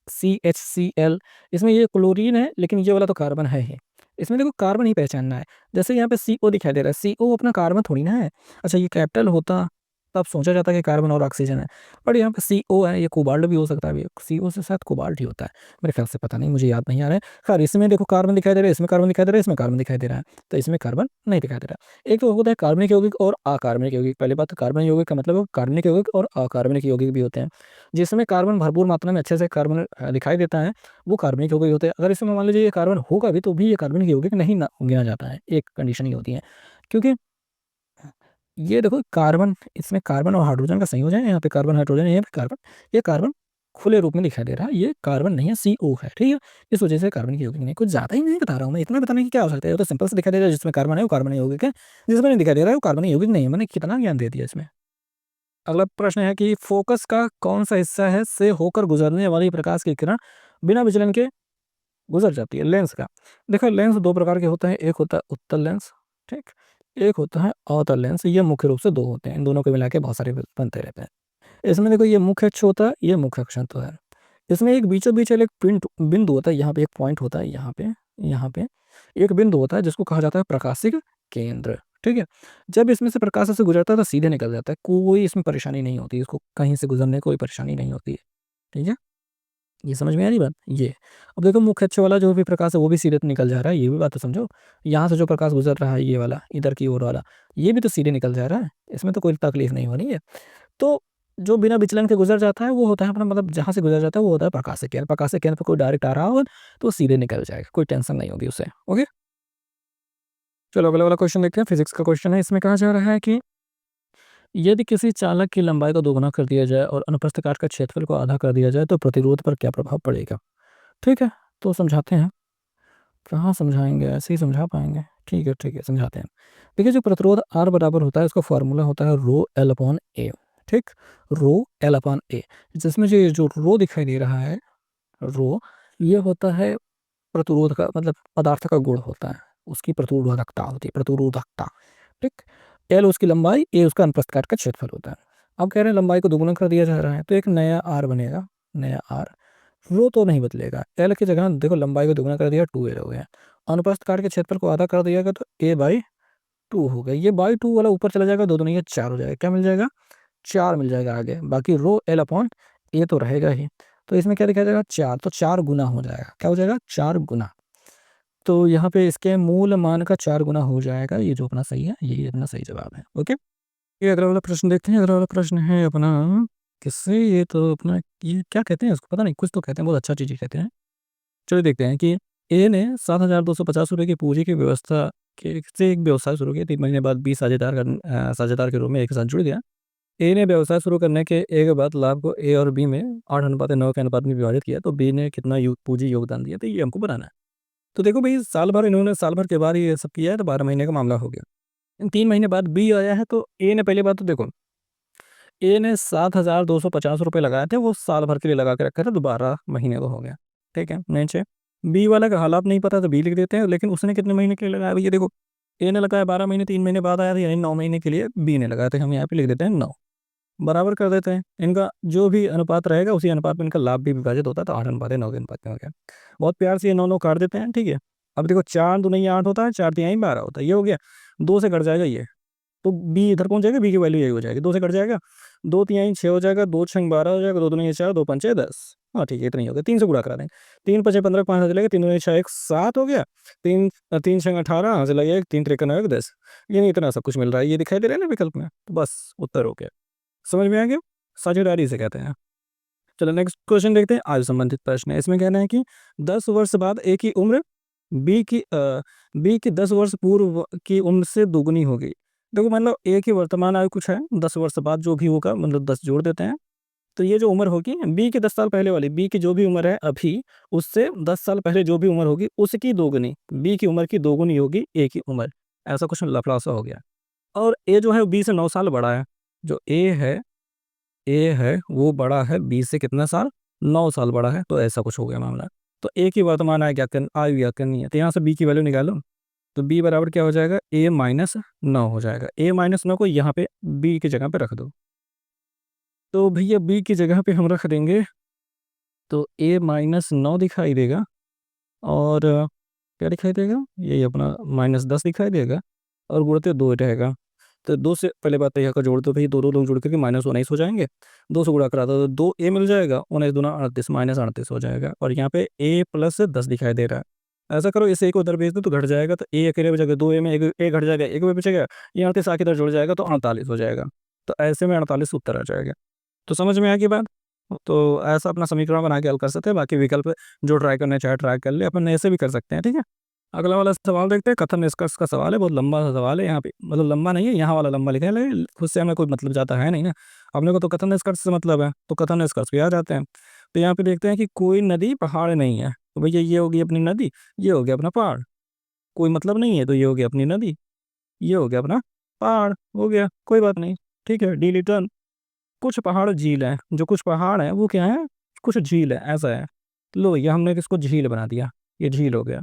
CHCl, इसमें ये क्लोरीन है, लेकिन ये वाला तो कार्बन है ही। इसमें देखो कार्बन ही पहचानना है। जैसे यहाँ पे CO दिखाई दे रहा है, CO अपना कार्बन थोड़ी ना है। अच्छा, ये कैपिटल होता तब सोचा जाता कि कार्बन और ऑक्सीजन है, बट यहाँ पे CO है, ये कोबाल्ट भी हो सकता है, CO से शायद कोबाल्ट ही होता है, मेरे ख्याल से, पता नहीं, मुझे याद नहीं आ रहा है। खैर, इसमें देखो कार्बन दिखाई दे रहा है, इसमें कार्बन दिखाई दे रहा है, इसमें कार्बन दिखाई दे रहा है, तो इसमें कार्बन नहीं दिखाई दे रहा है। एक तो होता है कार्बनिक यौगिक और अकार्बनिक यौगिक। पहली बात, कार्बन यौगिक का मतलब कार्बनिक यौगिक और अकार्बनिक यौगिक भी होते हैं। जिसमें कार्बन भरपूर मात्रा में अच्छे से कार्बन दिखाई देता है, वो कार्बनिक यौगिक होते हैं। अगर इसमें मान लीजिए ये कार्बन होगा भी तो भी ये कार्बनिक यौगिक नहीं ना गिना जाता है, एक कंडीशन ये होती है। क्योंकि ये देखो कार्बन, इसमें कार्बन और हाइड्रोजन का संयोजन है, यहाँ पे कार्बन हाइड्रोजन, यहाँ पे कार्बन, ये कार्बन खुले रूप में दिखाई दे रहा है, ये कार्बन नहीं है, CO है। ठीक है, इस वजह से कार्बन की यौगिक नहीं, कुछ ज़्यादा ही नहीं बता रहा हूँ मैं, इतना बताने की क्या आवश्यकता है, तो सिंपल से दिखाई दे रहा है, जिसमें कार्बन है वो कार्बन यौगिक है, जिसमें नहीं दिखाई दे रहा है वो कार्बन यौगिक नहीं है। मैंने कितना ज्ञान दे दिया इसमें। अगला प्रश्न है कि फोकस का कौन सा हिस्सा है से होकर गुजरने वाली प्रकाश की किरण बिना विचलन के गुजर जाती है लेंस का। देखो लेंस दो प्रकार के होते हैं, एक होता है उत्तल लेंस, ठीक, एक होता है अवतल लेंस। ये मुख्य रूप से दो होते हैं, इन दोनों को मिला के बहुत सारे बनते रहते हैं। इसमें देखो ये मुख्य अक्ष होता है, ये मुख्य अक्ष होता है। इसमें एक बीचों बीच एक पिंट बिंदु होता है, यहाँ पे एक पॉइंट होता है, यहाँ पे एक बिंदु होता है जिसको कहा जाता है प्रकाशिक केंद्र, ठीक है। जब इसमें से प्रकाश से गुजरता है तो सीधे निकल जाता है, कोई इसमें परेशानी नहीं होती, इसको कहीं से गुजरने में कोई परेशानी नहीं होती है, ठीक है। ये समझ में आ रही बात ये। अब देखो मुख्य अक्ष वाला जो भी प्रकाश है वो भी सीधे तो निकल जा रहा है, ये भी बात तो समझो। यहाँ से जो प्रकाश गुजर रहा है ये वाला इधर की ओर वाला, ये भी तो सीधे निकल जा रहा है, इसमें तो कोई तकलीफ नहीं हो रही है। तो जो बिना विचलन के गुजर जाता है वो होता है अपना, मतलब जहाँ से गुजर जाता है वो होता है प्रकाशिक केंद्र। प्रकाशिक केंद्र पे कोई डायरेक्ट आ रहा होगा तो वो सीधे निकल जाएगा, कोई टेंशन नहीं होगी उससे। ओके, चलो अगला वाला क्वेश्चन देखते हैं। फिजिक्स का क्वेश्चन है, इसमें कहा जा रहा है कि यदि किसी चालक की लंबाई को दोगुना कर दिया जाए और अनुप्रस्थ काट का क्षेत्रफल को आधा कर दिया जाए तो प्रतिरोध पर क्या प्रभाव पड़ेगा। ठीक है, तो समझाते हैं। कहाँ समझाएंगे, ऐसे ही समझा पाएंगे। ठीक है समझाते हैं। देखिए जो प्रतिरोध आर बराबर होता है उसका फॉर्मूला होता है रो एल अपॉन ए, ठीक, रो एल अपॉन ए। जिसमें जो रो दिखाई दे रहा है, रो, ये होता है प्रतिरोध का, मतलब पदार्थ का गुण होता है, उसकी प्रतिरोधकता होती है, प्रतिरोधकता, ठीक। एल उसकी लंबाई, ए उसका अनुप्रस्थ काट का क्षेत्रफल होता है। अब कह रहे हैं लंबाई को दोगुना कर दिया जा रहा है तो एक नया आर बनेगा, नया आर। रो तो नहीं बदलेगा, एल की जगह देखो लंबाई को दोगुना कर दिया 2 एल हो गया, अनुप्रस्थ काट के क्षेत्रफल को आधा कर दिया तो ए बाई 2 हो गया। ये बाई 2 वाला ऊपर चला जाएगा, दो दुनी 4 हो जाएगा, क्या मिल जाएगा, 4 मिल जाएगा आगे। बाकी रो एल अपॉन ए तो रहेगा ही, तो इसमें क्या दिखाया जाएगा 4, तो 4 गुना हो जाएगा, क्या हो जाएगा 4 गुना। तो यहाँ पे इसके मूल मान का 4 गुना हो जाएगा, ये जो अपना सही है, यही अपना सही जवाब है। ओके, ये अगला वाला प्रश्न देखते हैं। अगला वाला प्रश्न है अपना, किससे, ये तो अपना, ये क्या कहते हैं उसको पता नहीं, कुछ तो कहते हैं, बहुत अच्छा चीज़ कहते हैं। चलिए देखते हैं कि ए ने 7,250 रुपये की पूंजी की व्यवस्था के से एक व्यवसाय शुरू किया। 3 महीने बाद 20 साझेदार के रूप में एक साथ जुड़ गया। ए ने व्यवसाय शुरू करने के एक बाद लाभ को ए और बी में 8:9 के अनुपात में विभाजित किया, तो बी ने कितना पूंजी योगदान दिया, तो ये हमको बनाना है। तो देखो भाई साल भर इन्होंने, साल भर के बाद ये सब किया है तो 12 महीने का मामला हो गया। 3 महीने बाद बी आया है, तो ए ने, पहली बात तो देखो ए ने 7,250 रुपये लगाए थे, वो साल भर के लिए लगा के रखा था, तो 12 महीने का हो गया, ठीक है। नीचे बी वाला का हालात नहीं पता तो बी लिख देते हैं, लेकिन उसने कितने महीने के लिए लगाया भैया, देखो ए ने लगाया 12 महीने, 3 महीने बाद आया था, यानी 9 महीने के लिए बी ने लगाया था। हम यहाँ पे लिख देते हैं 9, बराबर कर देते हैं। इनका जो भी अनुपात रहेगा उसी अनुपात में इनका लाभ भी विभाजित होता है, तो 8:9 के अनुपात में हो गया। बहुत प्यार से ये 9 9 काट देते हैं, ठीक है। अब देखो 4 दूनी 8 होता है, 4 तिहाई 12 होता है, ये हो गया। 2 से कट जाएगा ये, तो बी इधर पहुंच जाएगा, बी की वैल्यू यही हो जाएगी, 2 से कट जाएगा, 2 तिहाई 6 हो जाएगा, 2 छंग 12 हो जाएगा, 2 दूनी 4, 2 पंचे 10। हाँ ठीक है, इतना ही हो गया। 3 से गुणा करा देंगे, 3 पचे 15, 5 चलेगा, 3 दूनी 6 1 7 हो गया, 3 छंग 18, यहाँ से लगे 3 तिरका 9 10, यानी इतना सब कुछ मिल रहा है, ये दिखाई दे रहा है ना विकल्प में, तो बस उत्तर हो गया। समझ में आ गया, साझेदारी से कहते हैं। चलो नेक्स्ट क्वेश्चन देखते हैं, आयु संबंधित प्रश्न है। इसमें कहना है कि 10 वर्ष बाद ए की उम्र बी की 10 वर्ष पूर्व की उम्र से दोगुनी होगी। देखो मतलब ए की वर्तमान आयु कुछ है, 10 वर्ष बाद जो भी होगा, मतलब 10 जोड़ देते हैं, तो ये जो उम्र होगी बी की 10 साल पहले वाली, बी की जो भी उम्र है अभी, उससे 10 साल पहले जो भी उम्र होगी उसकी दोगुनी, बी की उम्र की दोगुनी होगी ए की उम्र। ऐसा कुछ लफड़ा सा हो गया। और ए जो है वो बी से 9 साल बड़ा है, जो ए है वो बड़ा है बी से कितना साल, 9 साल बड़ा है, तो ऐसा कुछ हो गया मामला। तो ए की वर्तमान आयु क्या करनी है, तो यहाँ से बी की वैल्यू निकालो, तो बी बराबर क्या हो जाएगा, ए माइनस 9 हो जाएगा। ए माइनस 9 को यहाँ पे बी की जगह पे रख दो, तो भैया बी की जगह पे हम रख देंगे, तो ए माइनस 9 दिखाई देगा, और क्या दिखाई देगा, यही अपना -10 दिखाई देगा, और गुणित 2 रहेगा। तो 2 से पहले बात तो यहाँ का जोड़ दो भाई, दोनों लोग जुड़ करके -19 हो जाएंगे, 2 से गुणा करा दो तो 2 ए मिल जाएगा, 19 दूना 38, -38 हो जाएगा, और यहाँ पे ए प्लस 10 दिखाई दे रहा है। ऐसा करो, इस ए को उधर भेज दो तो घट जाएगा, तो ए अकेले बचेगा, 2 ए में एक ए घट जाएगा, एक में बचेगा, ये 38 आके इधर जुड़ जाएगा तो 48 हो जाएगा। तो ऐसे में 48 उत्तर आ जाएगा। तो समझ में आ गई बात। तो ऐसा अपना समीकरण बना के हल कर सकते हैं, बाकी विकल्प जो ट्राई करना चाहे ट्राई कर ले, अपन ऐसे भी कर सकते हैं, ठीक है। अगला वाला सवाल देखते हैं, कथन निष्कर्ष का सवाल है, बहुत लंबा सा सवाल है यहाँ पे, मतलब लंबा नहीं है, यहाँ वाला लंबा लिखा है, लेकिन खुद से हमें कोई मतलब जाता है नहीं ना, अपने को तो कथन निष्कर्ष से मतलब है, तो कथन निष्कर्ष पे आ जाते हैं। तो यहाँ पे देखते हैं कि कोई नदी पहाड़ नहीं है, तो भैया ये होगी अपनी नदी, ये हो गया अपना पहाड़, कोई मतलब नहीं है तो ये हो गया अपनी नदी, ये हो गया अपना पहाड़, हो गया कोई बात नहीं, ठीक है। डी लिटन, कुछ पहाड़ झील हैं, जो कुछ पहाड़ हैं वो क्या है, कुछ झील है, ऐसा है। लो भैया हमने किसको झील बना दिया, ये झील हो गया।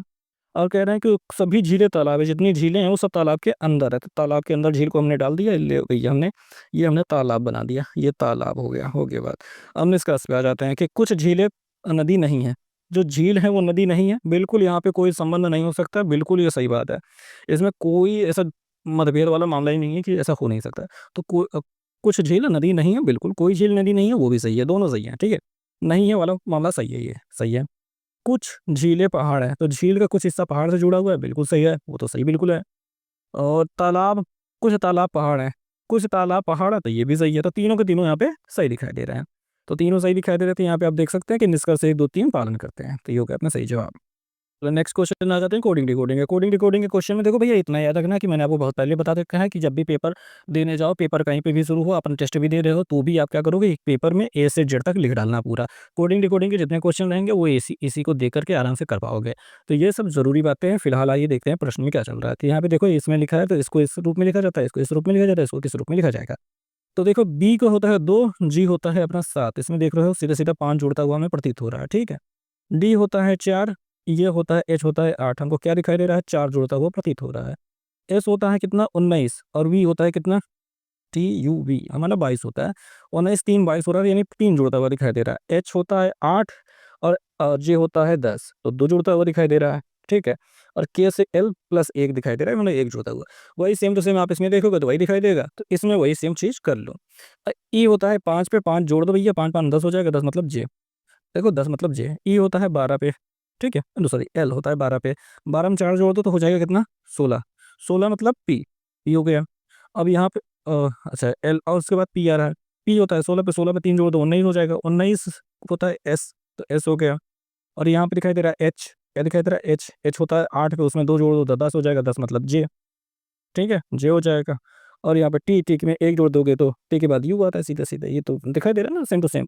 और कह रहे हैं कि सभी झीलें तालाब है, जितनी झीलें हैं वो सब तालाब के अंदर है, तो तालाब के अंदर झील को हमने डाल दिया, ले भैया हमने ये हमने तालाब बना दिया, ये तालाब हो गया बात। अब निष्कर्ष पे आ जाते हैं कि कुछ झीलें नदी नहीं है। जो झील है वो नदी नहीं है, बिल्कुल यहाँ पे कोई संबंध नहीं हो सकता, बिल्कुल ये सही बात है। इसमें कोई ऐसा मतभेद वाला मामला ही नहीं है कि ऐसा हो नहीं सकता। तो कुछ झील नदी नहीं है, बिल्कुल कोई झील नदी नहीं है, वो भी सही है, दोनों सही है, ठीक है। नहीं है वाला मामला सही है, ये सही है। कुछ झीलें पहाड़ है, तो झील का कुछ हिस्सा पहाड़ से जुड़ा हुआ है, बिल्कुल सही है, वो तो सही बिल्कुल है। और तालाब, कुछ तालाब पहाड़ है, कुछ तालाब पहाड़ है, तो ये भी सही है। तो तीनों के तीनों यहाँ पे सही दिखाई दे रहे हैं। तो तीनों सही दिखाई दे रहे थे, यहाँ पे आप देख सकते हैं कि निष्कर्ष 1 2 3 पालन करते हैं, तो ये हो गया अपना सही जवाब। तो नेक्स्ट क्वेश्चन आ जाते हैं कोडिंग डिकोडिंग के। कोडिंग डिकोडिंग के क्वेश्चन में देखो भैया इतना याद रखना कि मैंने आपको बहुत पहले बता रखा है कि जब भी पेपर देने जाओ, पेपर कहीं पे भी शुरू हो, अपन टेस्ट भी दे रहे हो, तो भी आप क्या करोगे, एक पेपर में ए से जेड तक लिख डालना पूरा। कोडिंग डिकोडिंग के जितने क्वेश्चन रहेंगे वो इसी को देख करके आराम से कर पाओगे। तो ये सब जरूरी बातें हैं। फिलहाल आइए देखते हैं प्रश्न में क्या चल रहा है। तो यहाँ पे देखो इसमें लिखा है, तो इसको इस रूप में लिखा जाता है, इसको इस रूप में लिखा जाता है, इसको किस रूप में लिखा जाएगा। तो देखो बी को होता है 2, जी होता है अपना 7, इसमें देख रहे हो सीधा सीधा 5 जुड़ता हुआ हमें प्रतीत हो रहा है, ठीक है। डी होता है 4, ये होता है एच होता है 8, हमको क्या दिखाई दे रहा है, 4 जुड़ता हुआ प्रतीत हो रहा है। एस होता है कितना 19, और वी होता है कितना, टी यू वी हमारा 22 होता है। 19 3 22 हो रहा है, यानी 3 जुड़ता हुआ दिखाई दे रहा है। एच होता है 8 और जे होता है 10, तो 2 जुड़ता हुआ दिखाई दे रहा है, ठीक है। और के से एल प्लस 1 दिखाई दे रहा है, मतलब 1 जुड़ता हुआ। वही सेम टू सेम आप इसमें देखोगे तो वही दिखाई देगा, तो इसमें वही सेम चीज़ कर लो। ई होता है 5 पे 5 जोड़ दो भैया, 5 5 10 हो जाएगा, 10 मतलब जे। देखो 10 मतलब जे। ई होता है 12 पे, ठीक है, सॉरी एल होता है 12 पे, 12 में 4 जोड़ दो तो हो जाएगा कितना, 16। 16 मतलब पी, पी हो गया। अब यहाँ पे अच्छा एल, और उसके बाद पी आ रहा है। पी होता है 16 पे, 16 पे 3 जोड़ दो 19 हो जाएगा, 19 होता है एस, तो एस हो गया। और यहाँ पे दिखाई दे रहा है एच, क्या दिखाई दे रहा है एच, एच होता है 8 पे, उसमें 2 जोड़ दो तो 10 हो जाएगा, 10 मतलब जे, ठीक है, जे हो जाएगा। और यहाँ पे टी, टी में 1 जोड़ दोगे तो टी के बाद यू आता है सीधा सीधा, ये तो दिखाई दे रहा है ना सेम टू सेम।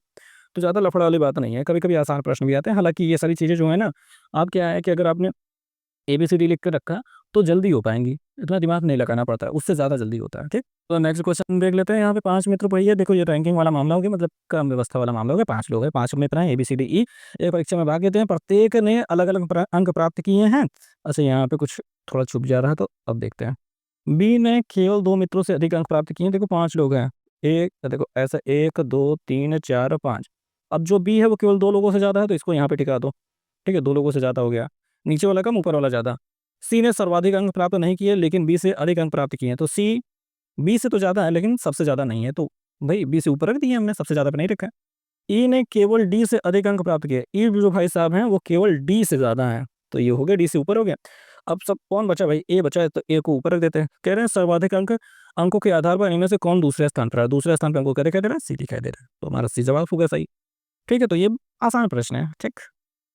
तो ज़्यादा लफड़ा वाली बात नहीं है, कभी-कभी आसान प्रश्न भी आते हैं। हालाँकि ये सारी चीज़ें जो है ना, आप क्या है कि अगर आपने एबीसीडी लिख के रखा, तो जल्दी हो पाएँगी, इतना दिमाग नहीं लगाना पड़ता है, उससे ज़्यादा जल्दी होता है, ठीक? तो नेक्स्ट क्वेश्चन देख लेते हैं। यहाँ पे 5 मित्र भैया देखो, ये रैंकिंग वाला मामला हो गया, मतलब क्रम व्यवस्था वाला मामला हो गया। 5 लोग हैं, 5 मित्र हैं, एबीसीडी-ई। एक परीक्षा में भाग लेते हैं, प्रत्येक ने अलग-अलग अंक प्राप्त किए हैं। अच्छा, यहाँ पे कुछ थोड़ा छुप जा रहा है, तो अब देखते हैं। बी ने केवल 2 मित्रों से अधिक अंक प्राप्त किए हैं। देखो 5 लोग हैं, एक देखो ऐसा 1 2 3 4 5। अब जो बी है वो केवल 2 लोगों से ज़्यादा है, तो इसको यहाँ पे टिका दो, ठीक है, 2 लोगों से ज़्यादा हो गया। नीचे वाला कम, ऊपर वाला ज़्यादा। सी ने सर्वाधिक अंक प्राप्त नहीं किए, लेकिन बी से अधिक अंक प्राप्त किए हैं, तो सी बी से तो ज़्यादा है, लेकिन सबसे ज़्यादा नहीं है, तो भई बी से ऊपर रख दिए हमने, सबसे ज़्यादा पे नहीं रखा है। ई ने केवल डी से अधिक अंक प्राप्त किए। ई जो भाई साहब हैं, वो केवल डी से ज़्यादा हैं, तो ये हो गया डी से ऊपर हो गया। अब सब कौन बचा भाई, ए बचा है, तो ए को ऊपर रख देते हैं। कह रहे हैं सर्वाधिक अंकों के आधार पर इनमें से कौन दूसरे स्थान पर है। दूसरे स्थान पे हमको क्या दिखाई दे रहा है, सी दिखाई दे रहा है, तो हमारा सी जवाब होगा सही। ठीक है, तो ये आसान प्रश्न है, ठीक।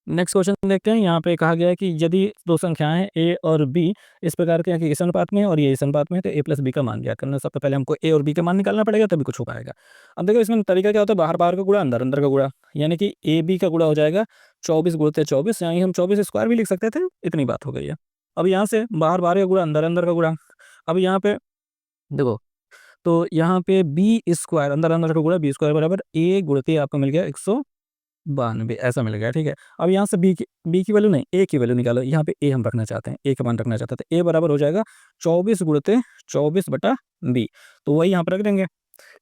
नेक्स्ट क्वेश्चन देखते हैं। यहाँ पे कहा गया है कि यदि 2 संख्याएँ हैं ए और बी इस प्रकार के हैं कि इस अनुपात में है और ये इस अनुपात में है, तो ए प्लस बी का मान ज्ञात करना। सबसे पहले हमको ए और बी का मान निकालना पड़ेगा, तभी कुछ हो पाएगा। अब देखो इसमें तरीका क्या होता है, बाहर-बाहर का गुणा, अंदर-अंदर का गुणा, यानी कि ए बी का गुणा हो जाएगा 24 गुणित 24, यानी हम 24 स्क्वायर भी लिख सकते थे, इतनी बात हो गई है। अब यहाँ से बाहर-बाहर का गुणा, अंदर-अंदर का गुणा। अब यहाँ पे देखो, तो यहाँ पे बी स्क्वायर, अंदर-अंदर का गुणा, बी स्क्वायर बराबर ए गुणित आपको मिल गया 192, ऐसा मिल गया, ठीक है। अब यहाँ से बी की वैल्यू नहीं, ए की वैल्यू निकालो। यहाँ पे ए हम रखना चाहते हैं, ए का मान रखना चाहते हैं, तो ए बराबर हो जाएगा 24 गुणित 24 बटा बी, तो वही यहाँ पे रख देंगे।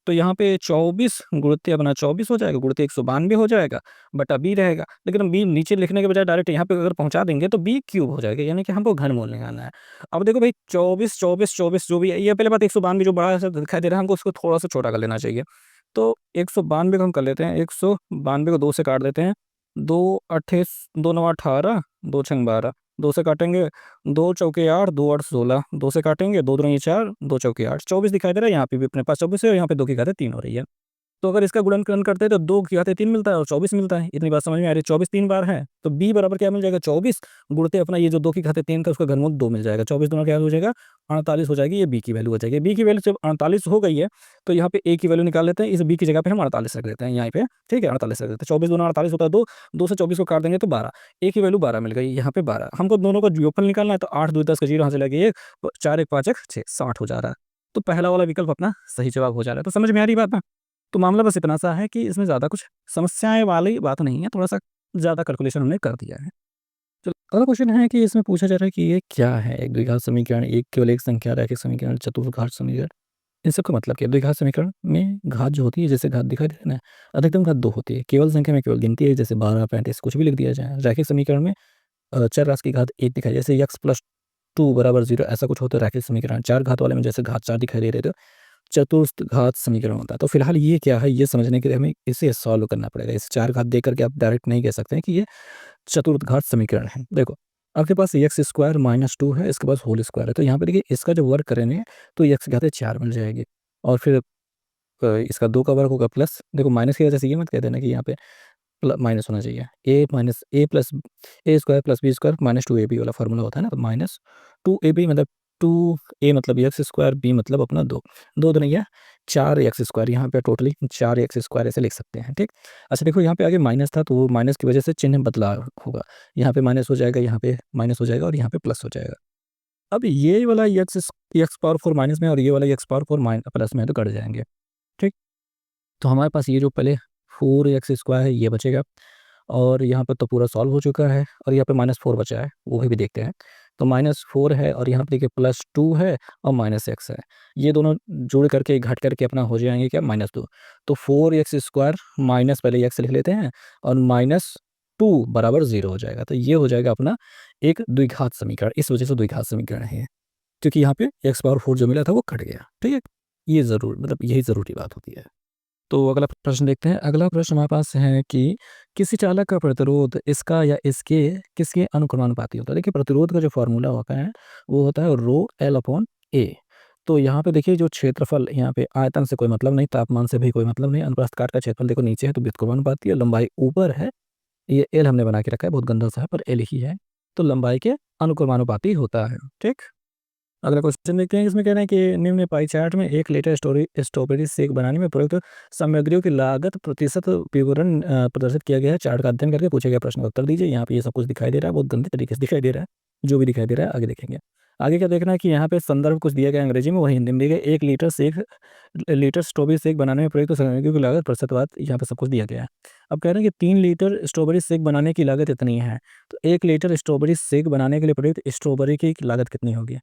तो यहाँ पे 24 गुणित अपना 24 हो जाएगा, गुणित 192 हो जाएगा, बटा बी रहेगा। लेकिन हम बी नीचे लिखने के बजाय डायरेक्ट यहाँ पे अगर पहुँचा देंगे तो बी क्यूब हो जाएगा, यानी कि हमको घनमूल निकालना है। अब देखो भाई 24 24 24 जो भी है, ये पहले बात 192 जो बड़ा सा दिखाई दे रहा है, हमको उसको थोड़ा सा छोटा कर लेना चाहिए। तो 192 को हम कर लेते हैं, 192 को 2 से काट देते हैं। 2 अट्ठे 2 9 18, 2 छंग 12, 2 से काटेंगे, 2 चौके 8, 2 8 16, 2 से काटेंगे, 2 दूनी 4, 2 चौके 8, 24 दिखाई दे रहा है। यहाँ पे भी अपने पास 24 है और यहाँ पे 2 की घात 3 हो रही है। तो अगर इसका गुणनखंड करते हैं तो 2 की घात 3 मिलता है और 24 मिलता है। इतनी बात समझ में आ रही है। 24 3 बार है, तो b बराबर क्या मिल जाएगा, 24 गुणित अपना ये जो 2 की घात 3 का उसका घनमूल 2 मिल जाएगा। 24 दूना क्या हो जाएगा, 48 हो जाएगी। ये b की वैल्यू हो जाएगी। b की वैल्यू जब 48 हो गई है, तो यहाँ पे a की वैल्यू निकाल लेते हैं। इस b की जगह पे हम 48 रख देते हैं यहाँ पे, ठीक है, 48 रख देते हैं। 24 दूना 48 होता है 2, 2 से 24 को काट देंगे तो 12, a की वैल्यू 12 मिल गई, यहाँ पे 12। हमको दोनों का योगफल निकालना है, तो 8 2 10 का 0 यहाँ से लगे 1, 4 1 5 1 6, 60 हो जा रहा है। तो पहला वाला विकल्प अपना सही जवाब हो जा रहा है। तो समझ में आ रही बात ना? तो मामला बस इतना सा है कि इसमें ज़्यादा कुछ समस्याएँ वाली बात नहीं है, थोड़ा-सा ज़्यादा कैलकुलेशन हमने कर दिया है। चलो अगला क्वेश्चन है कि इसमें पूछा जा रहा है कि ये क्या है? एक द्विघात समीकरण, एक केवल एक संख्या, रैखिक समीकरण, चतुर्घात समीकरण। इन सब का मतलब क्या है? द्विघात समीकरण में घात जो होती है, जैसे घात दिखाई दे रहा है ना, अधिकतम घात 2 होती है। केवल संख्या में केवल गिनती है, जैसे 12, 35 कुछ भी लिख दिया जाए। रैखिक समीकरण में चर राशि की घात 1 दिखाई, जैसे x + 2 = 0, ऐसा कुछ होता है रैखिक समीकरण। 4 घात वाले में जैसे घात 4 दिखाई दे रहे थे, चतुर्थ समीकरण होता है। तो फिलहाल ये क्या है, ये समझने के लिए हमें इसे सॉल्व करना पड़ेगा। इसे 4 घात दे करके आप डायरेक्ट नहीं कह सकते हैं कि ये चतुर्थ समीकरण है। देखो, आपके पास x² - 2 है, इसके पास होल स्क्वायर है, तो यहाँ पे देखिए इसका जब वर्ग करेंगे तो x की घात 4 मिल जाएगी, और फिर इसका 2 का वर्ग होगा प्लस, देखो माइनस की वजह से ये मत कह देना कि यहाँ पे माइनस होना चाहिए। a - b² + b² - 2ab वाला फार्मूला होता है ना, तो -2ab मतलब 2a मतलब एक्स स्क्वायर, b मतलब अपना 2, 2 दूनी 4x², यहाँ पे टोटली 4x² ऐसे लिख सकते हैं, ठीक। अच्छा देखो, यहाँ पे आगे माइनस था, तो वो माइनस की वजह से चिन्ह बदला होगा। यहाँ पे माइनस हो जाएगा, यहाँ पे माइनस हो जाएगा, और यहाँ पे प्लस हो जाएगा। अब ये वाला x⁴ माइनस में और ये वाला x⁴ प्लस में है, तो कट जाएंगे, ठीक। तो हमारे पास ये जो पहले 4x² है ये बचेगा, और यहाँ पर तो पूरा सॉल्व हो चुका है, और यहाँ पे -4 बचा है, वो भी देखते हैं। तो -4 है, और यहाँ पे देखिए +2 है और -x है। ये दोनों जोड़ करके घट करके अपना हो जाएंगे क्या, -2। तो 4x² माइनस पहले x लिख लेते हैं, और -2 बराबर 0 हो जाएगा। तो ये हो जाएगा अपना एक द्विघात समीकरण। इस वजह से द्विघात समीकरण है ये, क्योंकि यहाँ पे x⁴ जो मिला था वो कट गया, ठीक है। ये ज़रूर मतलब यही ज़रूरी बात होती है। तो अगला प्रश्न देखते हैं। अगला प्रश्न हमारे पास है कि किसी चालक का प्रतिरोध इसका या इसके किसके अनुक्रमानुपाती होता है? देखिए, प्रतिरोध का जो फ़ॉर्मूला होता है, वो होता है रो L/A। तो यहाँ पे देखिए, जो क्षेत्रफल, यहाँ पे आयतन से कोई मतलब नहीं, तापमान से भी कोई मतलब नहीं, अनुप्रस्थ काट का क्षेत्रफल देखो नीचे है तो व्युत्क्रमानुपाती है, लंबाई ऊपर है, ये L हमने बना के रखा है, बहुत गंदा सा है पर L ही है, तो लंबाई के अनुक्रमानुपाती होता है, ठीक। अगला क्वेश्चन देखते हैं। इसमें कह रहे हैं कि निम्न पाई चार्ट में 1 लीटर स्ट्रॉबेरी शेक बनाने में प्रयुक्त सामग्रियों की लागत प्रतिशत विवरण प्रदर्शित किया गया है। चार्ट का अध्ययन करके पूछे गए प्रश्न का उत्तर दीजिए। यहाँ पे ये सब कुछ दिखाई दे रहा है, बहुत गंदे तरीके से दिखाई दे रहा है, जो भी दिखाई दे रहा है आगे देखेंगे। आगे क्या देखना है कि यहाँ पे संदर्भ कुछ दिया गया अंग्रेजी में, वही हिंदी में दिया गया। 1 लीटर स्ट्रॉबेरी शेक बनाने में प्रयुक्त सामग्रियों की लागत प्रतिशतवार, यहाँ पे सब कुछ दिया गया है। अब कह रहे हैं कि 3 लीटर स्ट्रॉबेरी शेक बनाने की लागत इतनी है, तो 1 लीटर स्ट्रॉबेरी शेक बनाने के लिए प्रयुक्त स्ट्रॉबेरी की लागत कितनी होगी?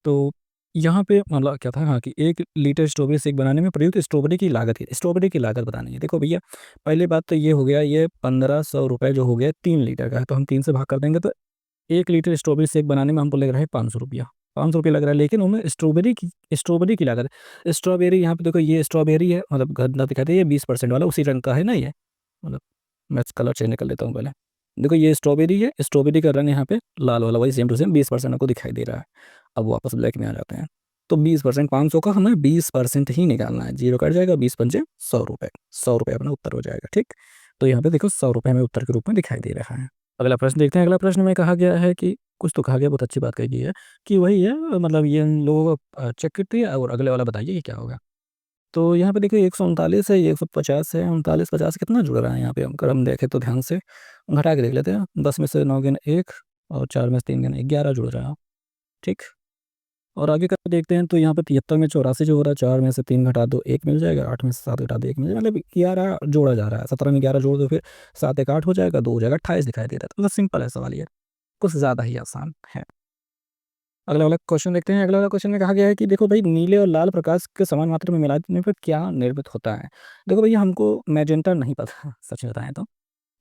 तो यहाँ पे मतलब क्या था, हाँ, कि 1 लीटर स्ट्रॉबेरी शेक बनाने में प्रयुक्त स्ट्रॉबेरी की लागत बतानी है। देखो भैया, पहली बात तो ये हो गया, ये 1500 रुपए जो हो गया 3 लीटर का है, तो हम 3 से भाग कर देंगे, तो 1 लीटर स्ट्रॉबेरी शेक बनाने में हमको लग रहा है 500 रुपया। 500 रुपये लग रहा है, लेकिन उनमें स्ट्रॉबेरी की लागत है। स्ट्रॉबेरी यहाँ पे देखो, ये स्ट्रॉबेरी है, मतलब गंदा दिखाते हैं, ये 20% वाला उसी रंग का है ना ये, मतलब मैं कलर चेंज कर लेता हूँ पहले। देखो, ये स्ट्रॉबेरी है, स्ट्रॉबेरी का रंग यहाँ पे लाल वाला, वही सेम टू सेम 20% आपको दिखाई दे रहा है। अब वापस ब्लैक में आ जाते हैं, तो 20% 500 का हमें 20% ही निकालना है, 0 कट जाएगा, 20 पंचे 100 रुपये, 100 रुपये अपना उत्तर हो जाएगा, ठीक। तो यहाँ पे देखो 100 रुपये हमें उत्तर के रूप में दिखाई दे रहा है। अगला प्रश्न देखते हैं। अगला प्रश्न में कहा गया है कि कुछ तो कहा गया, बहुत अच्छी बात कही गई है कि वही है, मतलब ये इन लोगों को चेक करती है, और अगले वाला बताइए कि क्या होगा। तो यहाँ पे देखिए 139 है, ये 150 है, 39, 50 कितना जुड़ रहा है यहाँ पे, अगर हम देखें तो ध्यान से घटा के देख लेते हैं। 10 में से 9 गिने 1, और 4 में से 3 गिने 11 जुड़ रहा है, ठीक। और आगे का देखते हैं, तो यहाँ पे 73 में 84 जो हो रहा है, 4 में से 3 घटा दो 1 मिल जाएगा, 8 में से 7 घटा दो 1 मिल जाएगा, मतलब 11 जोड़ा जा रहा है। 17 में 11 जोड़ दो, फिर 7 एक 8 हो जाएगा, 2 हो जाएगा 28 दिखाई दे रहा है। तो मतलब सिंपल है सवाल ये, कुछ ज़्यादा ही आसान है। अगला वाला क्वेश्चन देखते हैं। अगला वाला क्वेश्चन में कहा गया है कि देखो भाई, नीले और लाल प्रकाश के समान मात्रा में मिला देने पर क्या निर्मित होता है? देखो भैया, हमको मैजेंटा नहीं पता सच बताएँ तो।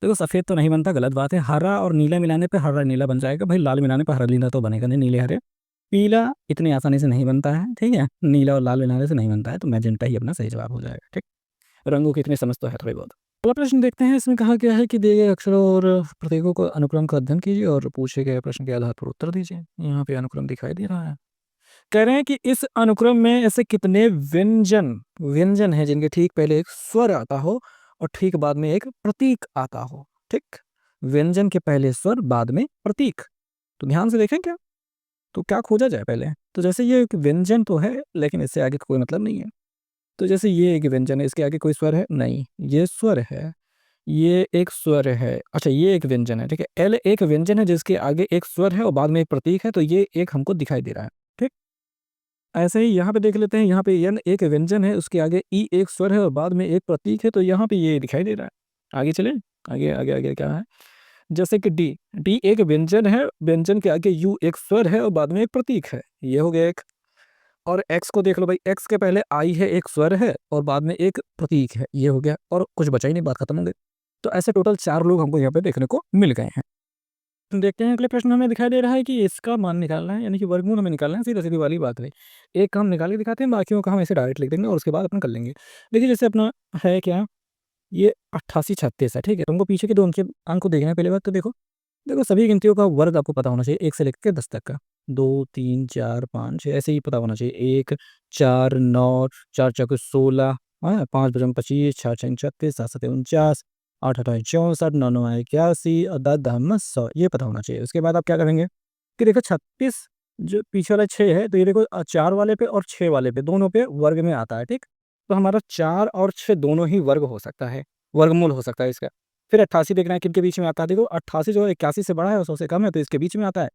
देखो, सफ़ेद तो नहीं बनता, गलत बात है। हरा और नीला मिलाने पे हरा नीला बन जाएगा। भाई, लाल मिलाने पे हरा नीला तो बनेगा नहीं, नीले हरे। पीला इतनी आसानी से नहीं बनता है, ठीक है? नीला और लाल मिलाने से नहीं बनता है, तो मैजेंटा ही अपना सही जवाब हो जाएगा, ठीक? रंगों की इतनी समझ तो है थोड़ी बहुत। अगला प्रश्न देखते हैं। इसमें कहा गया है कि दिए गए अक्षरों और प्रतीकों को अनुक्रम का अध्ययन कीजिए और पूछे गए प्रश्न के आधार पर उत्तर दीजिए। यहाँ पे अनुक्रम दिखाई दे रहा है। कह रहे हैं कि इस अनुक्रम में ऐसे कितने व्यंजन व्यंजन हैं जिनके ठीक पहले एक स्वर आता हो और ठीक बाद में एक प्रतीक आता हो, ठीक। व्यंजन के पहले स्वर, बाद में प्रतीक। तो ध्यान से देखें क्या, तो क्या खोजा जाए पहले। तो जैसे ये एक व्यंजन तो है, लेकिन इससे आगे कोई मतलब नहीं है। तो जैसे ये एक व्यंजन है, इसके आगे कोई स्वर है नहीं, ये स्वर है, ये एक स्वर है। अच्छा, ये एक व्यंजन है, ठीक है। एल एक व्यंजन है जिसके आगे एक स्वर है और बाद में एक प्रतीक है, तो ये एक हमको दिखाई दे रहा है, ठीक। ऐसे ही यहाँ पे देख लेते हैं। यहाँ पे यन एक व्यंजन है, उसके आगे ई एक स्वर है और बाद में एक प्रतीक है, तो यहाँ पे ये दिखाई दे रहा है। आगे चलें, आगे आगे आगे क्या है। जैसे कि डी, डी एक व्यंजन है, व्यंजन के आगे यू एक स्वर है और बाद में एक प्रतीक है, ये हो गया एक। और एक्स को देख लो भाई, एक्स के पहले आई है, एक स्वर है और बाद में एक प्रतीक है, ये हो गया, और कुछ बचा ही नहीं, बात खत्म हो गई। तो ऐसे टोटल 4 लोग हमको यहाँ पे देखने को मिल गए हैं। देखते हैं अगले प्रश्न हमें दिखाई दे रहा है कि इसका मान निकालना है, यानी कि वर्गमूल हमें निकालना है, सीधा सीधी वाली बात है। एक हम निकाल के दिखाते हैं, बाकियों का हम ऐसे डायरेक्ट लिख देंगे और उसके बाद अपन कर लेंगे। देखिए जैसे अपना है क्या, ये 88 36 है, ठीक है। तुमको पीछे के 2 अंक को देखना है पहले बात तो देखो। देखो सभी गिनतियों का वर्ग आपको पता होना चाहिए, 1 से लेकर के 10 तक का। 2 3 4 5 6 ऐसे ही पता होना चाहिए। 1 4 9 4 चौके 16, हाँ, 5 पचम 25, 6 छः 36, 7 7 49, 8 8 64, 9 9 81 और 10 10 100, ये पता होना चाहिए। उसके बाद आप क्या करेंगे कि देखो 36 जो पीछे वाला 6 है, तो ये देखो 4 वाले पे और 6 वाले पे दोनों पे वर्ग में आता है, ठीक। तो हमारा 4 और 6 दोनों ही वर्ग हो सकता है, वर्गमूल हो सकता है इसका। फिर 88 देखना है किनके बीच में आता है, देखो 88 जो है 81 से बड़ा है और 100 से कम है, तो इसके बीच में आता है।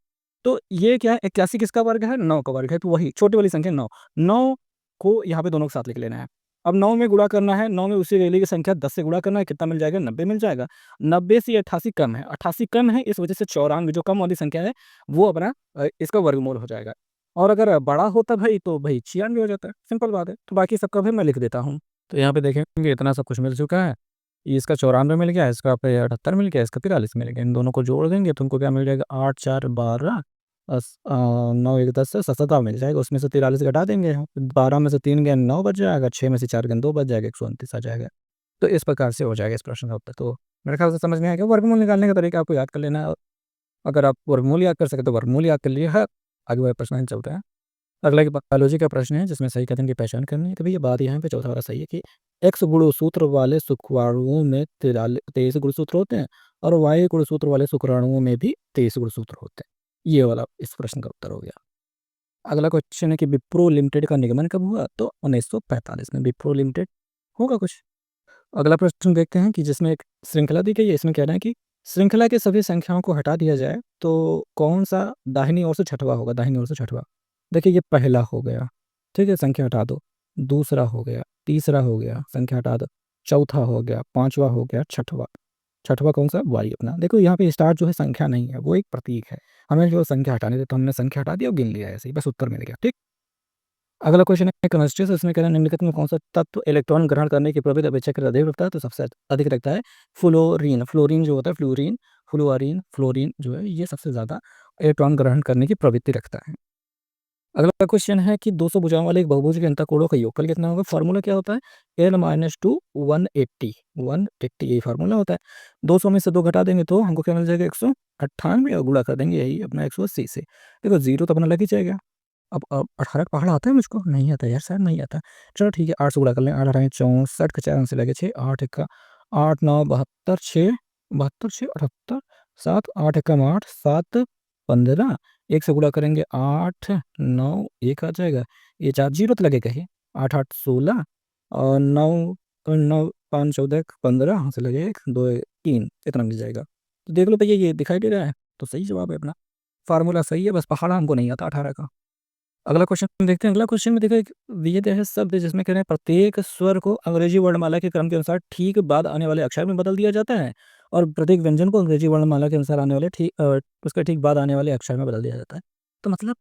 तो ये क्या है, 81 किसका वर्ग है, 9 का वर्ग है, तो वही छोटी वाली संख्या 9, 9 को यहाँ पे दोनों के साथ लिख लेना है। अब 9 में गुणा करना है, 9 में उसी रेली की संख्या 10 से गुणा करना है, कितना मिल जाएगा, 90 मिल जाएगा। 90 से 88 कम है, 88 कम है, इस वजह से 94 जो कम वाली संख्या है वो अपना इसका वर्गमूल हो जाएगा। और अगर बड़ा होता भाई तो भाई 96 हो जाता है, सिंपल बात है। तो बाकी सबका भी मैं लिख देता हूँ। तो यहाँ पे देखेंगे इतना सब कुछ मिल चुका है, इसका 94 मिल गया, इसका पे 78 मिल गया, इसका 43 मिल गया। इन दोनों को जोड़ देंगे तुमको क्या मिल जाएगा, 8 4 12, 9 1 10 से 17 मिल जाएगा। उसमें से 43 घटा देंगे, 12 में से 3 गए 9 बच जाएगा, 6 में से 4 गए 2 बच जाएगा, 129 आ जाएगा। तो इस प्रकार से हो जाएगा इस प्रश्न का उत्तर। तो मेरे ख्याल से समझ में आएगा। वर्गमूल निकालने का तरीका आपको याद कर लेना है। अगर आप वर्गमूल याद कर सके तो वर्गमूल याद कर लिए है। आगे वाले प्रश्न चलते हैं। अगला एक बायोलॉजी का प्रश्न है जिसमें सही कथन की पहचान करनी है। तो भैया बात यहाँ पे चौथा वाला सही है कि एक्स गुणसूत्र वाले शुक्राणुओं में 23 गुणसूत्र होते हैं और वाई गुणसूत्र वाले शुक्राणुओं में भी 23 गुणसूत्र होते हैं। ये वाला इस प्रश्न का उत्तर हो गया। अगला क्वेश्चन है कि विप्रो लिमिटेड का निगमन कब हुआ, तो 1945 में विप्रो लिमिटेड होगा कुछ। अगला प्रश्न देखते हैं कि जिसमें एक श्रृंखला दी गई है, इसमें कहना है कि श्रृंखला के सभी संख्याओं को हटा दिया जाए तो कौन सा दाहिनी ओर से छठवा होगा, दाहिनी ओर से छठवा। देखिए ये पहला हो गया, ठीक है, संख्या हटा दो। दूसरा हो गया, तीसरा हो गया, संख्या हटा दो। चौथा हो गया, पांचवा हो गया, छठवा। छठवा कौन सा, वाई अपना। देखो यहाँ पे स्टार जो है संख्या नहीं है, वो एक प्रतीक है। हमें जो संख्या हटानी थी तो हमने संख्या हटा दिया और गिन लिया, ऐसे ही बस उत्तर मिल गया, ठीक। अगला क्वेश्चन है केमिस्ट्री से, इसमें कह रहा है निम्नलिखित में कौन सा तत्व इलेक्ट्रॉन ग्रहण करने की प्रवृत्ति अपेक्षाकृत अधिक रखता है, तो सबसे अधिक रखता है फ्लोरीन। फ्लोरीन जो होता है, फ्लोरीन फ्लोरीन फ्लोरीन जो है ये सबसे ज्यादा इलेक्ट्रॉन ग्रहण करने की प्रवृत्ति रखता है। अगला क्वेश्चन है कि 200 भुजाओं वाले एक बहुभुज के अंतःकोणों का योगफल कितना होगा। फार्मूला क्या होता है, L-2 180 180 यही फार्मूला होता है। 200 में से 2 घटा देंगे तो हमको क्या मिल जाएगा, 198 और गुणा कर देंगे यही अपना 180 से। देखो जीरो तो अपना लग ही जाएगा। अब 18 का पहाड़ा आता है मुझको, नहीं आता यार, शायद नहीं आता। चलो ठीक है, 8 से गुणा कर लें, 8 18 64 का 4 से लगे 6, 8 का 8 9 72 6 72 6 78 7 8 एकम 8 7 15, 1 से गुणा करेंगे 8 9 1 आ जाएगा, ये 4 जीरो तो लगेगा ही। 8 8 16 और 9 9 5 14 15, यहाँ से लगे 1 2 3, इतना मिल जाएगा। तो देख लो भैया ये दिखाई दे रहा है, तो सही जवाब है अपना। फार्मूला सही है, बस पहाड़ा हमको नहीं आता 18 का। अगला क्वेश्चन देखते हैं। अगला क्वेश्चन में देखो एक दिए गए हैं शब्द जिसमें कह रहे हैं प्रत्येक स्वर को अंग्रेजी वर्णमाला के क्रम के अनुसार ठीक बाद आने वाले अक्षर में बदल दिया जाता है और प्रत्येक व्यंजन को अंग्रेजी वर्णमाला के अनुसार आने वाले उसके ठीक बाद आने वाले अक्षर में बदल दिया जाता है। तो मतलब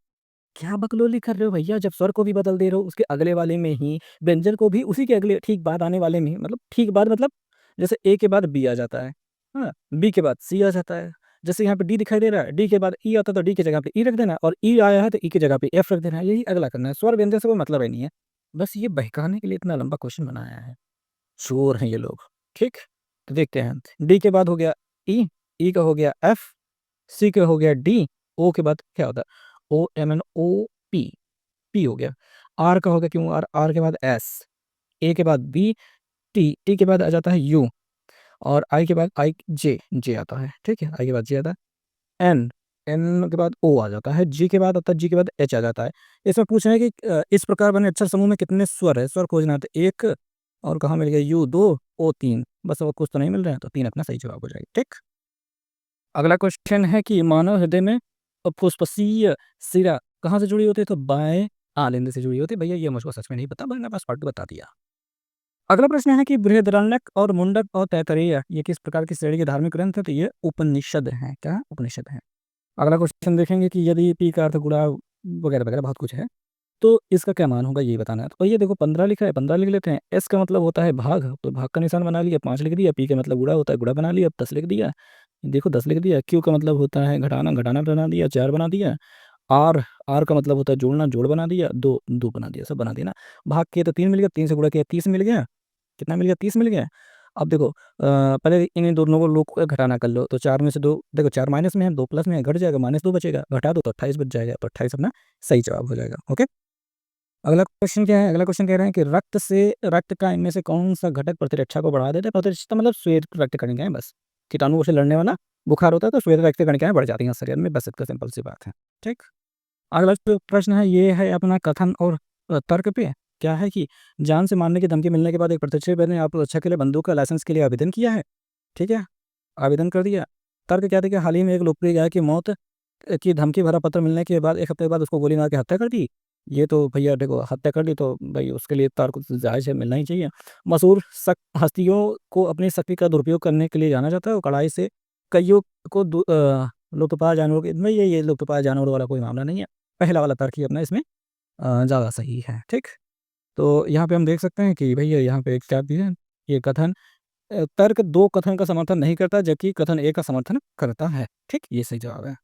क्या बकलोली कर रहे हो भैया, जब स्वर को भी बदल दे रहे हो उसके अगले वाले में ही, व्यंजन को भी उसी के अगले ठीक बाद आने वाले में ही, मतलब ठीक बाद मतलब जैसे ए के बाद बी आ जाता है, हाँ, बी के बाद सी आ जाता है। जैसे यहाँ पे डी दिखाई दे रहा है, डी के बाद ई आता है तो डी की जगह पे ई रख देना है, और ई आया है तो ई की जगह पे एफ रख देना है, यही अगला करना है। स्वर व्यंजन से कोई मतलब ही नहीं है, बस ये बहकाने के लिए इतना लंबा क्वेश्चन बनाया है। चोर हैं ये लोग, ठीक। तो देखते हैं, डी के बाद हो गया ई का हो गया एफ, सी का हो गया डी, ओ के बाद क्या होता है O M N O P, P हो गया। आर का हो गया क्यों आर, आर के बाद एस, ए के बाद बी, टी, टी के बाद आ जाता है यू, और आई के बाद आई जे, जे आता है, ठीक है, आई के बाद जे आता है। एन, एन के बाद ओ आ जाता है, जी के बाद आता है, जी के बाद एच आ जाता है। इसमें पूछ रहे हैं कि इस प्रकार बने अक्षर समूह में कितने स्वर है, स्वर खोजना है। तो एक, और कहाँ मिल गया यू 2 ओ 3, बस और कुछ तो नहीं मिल रहा है, तो 3 अपना सही जवाब हो जाएगा, ठीक। अगला क्वेश्चन है कि मानव हृदय में फुफ्फुसीय सिरा कहाँ से जुड़ी होती है, तो बाएं आलिंद से जुड़ी होती है। भैया ये मुझको सच में नहीं पता, मैंने बस पार्ट बता दिया। अगला प्रश्न है कि बृहदारण्यक और मुंडक और तैत्तरीय ये किस प्रकार की श्रेणी के धार्मिक ग्रंथ है? तो ये उपनिषद हैं। क्या? उपनिषद हैं। अगला क्वेश्चन देखेंगे कि यदि पी का अर्थ गुणा वगैरह वगैरह बहुत कुछ है, तो इसका क्या मान होगा ये बताना है। तो ये देखो 15 लिखा है, 15 लिख लेते हैं। एस का मतलब होता है भाग, तो भाग का निशान बना लिया, 5 लिख दिया। पी का मतलब गुणा होता है, गुणा बना लिया, 10 लिख दिया। देखो 10 लिख दिया। क्यू का मतलब होता है घटाना, घटाना बना दिया, 4 बना दिया। आर, आर का मतलब होता है जोड़ना, जोड़ बना दिया। 2, 2 बना दिया, सब बना दिया ना। भाग किए तो 3 मिल गया, 3 से गुणा किया 30 मिल गया। कितना मिल गया? 30 मिल गया। अब देखो पहले इन दोनों को लोग को घटाना कर लो, तो 4 में से 2 देखो, 4 माइनस में है, 2 प्लस में है, घट जाएगा, -2 बचेगा, घटा दो तो 28 बच जाएगा, तो 28 अपना सही जवाब हो जाएगा। ओके। अगला क्वेश्चन क्या है? अगला क्वेश्चन कह रहे हैं कि रक्त का इनमें से कौन-सा घटक प्रतिरक्षा को बढ़ा देता है? प्रतिरक्षा मतलब श्वेत रक्त कणिकाएँ बस। कीटाणुओं से लड़ने वाला बुखार होता है तो श्वेत रक्त कणिकाएँ बढ़ जाती हैं शरीर में, बस इतना सिंपल सी बात है। ठीक? अगला जो प्रश्न है ये है अपना कथन और तर्क पे। क्या है कि जान से मारने की धमकी मिलने के बाद एक प्रत्यक्षदर्शी ने आपको रक्षा के लिए बंदूक का लाइसेंस के लिए आवेदन किया है। ठीक है? आवेदन कर दिया। तर्क क्या था कि हाल ही में एक लोकप्रिय गायक की मौत की धमकी भरा पत्र मिलने के बाद 1 हफ्ते बाद उसको गोली मार के हत्या कर दी। ये तो भैया देखो हत्या कर दी तो भई उसके लिए तर्क जायज़ है, मिलना ही चाहिए। मशहूर हस्तियों को अपनी शक्ति का दुरुपयोग करने के लिए जाना जाता है और कड़ाई से कइयों को लुप्तपाय जानवरों के नहीं ये लुप्तपाय जानवरों वाला कोई मामला नहीं है। पहला वाला तर्क ही अपना इसमें ज़्यादा सही है। ठीक? तो यहाँ पे हम देख सकते हैं कि भैया यहाँ पे क्या दिया है, ये कथन तर्क 2 कथन का समर्थन नहीं करता जबकि कथन A का समर्थन करता है। ठीक? ये सही जवाब है।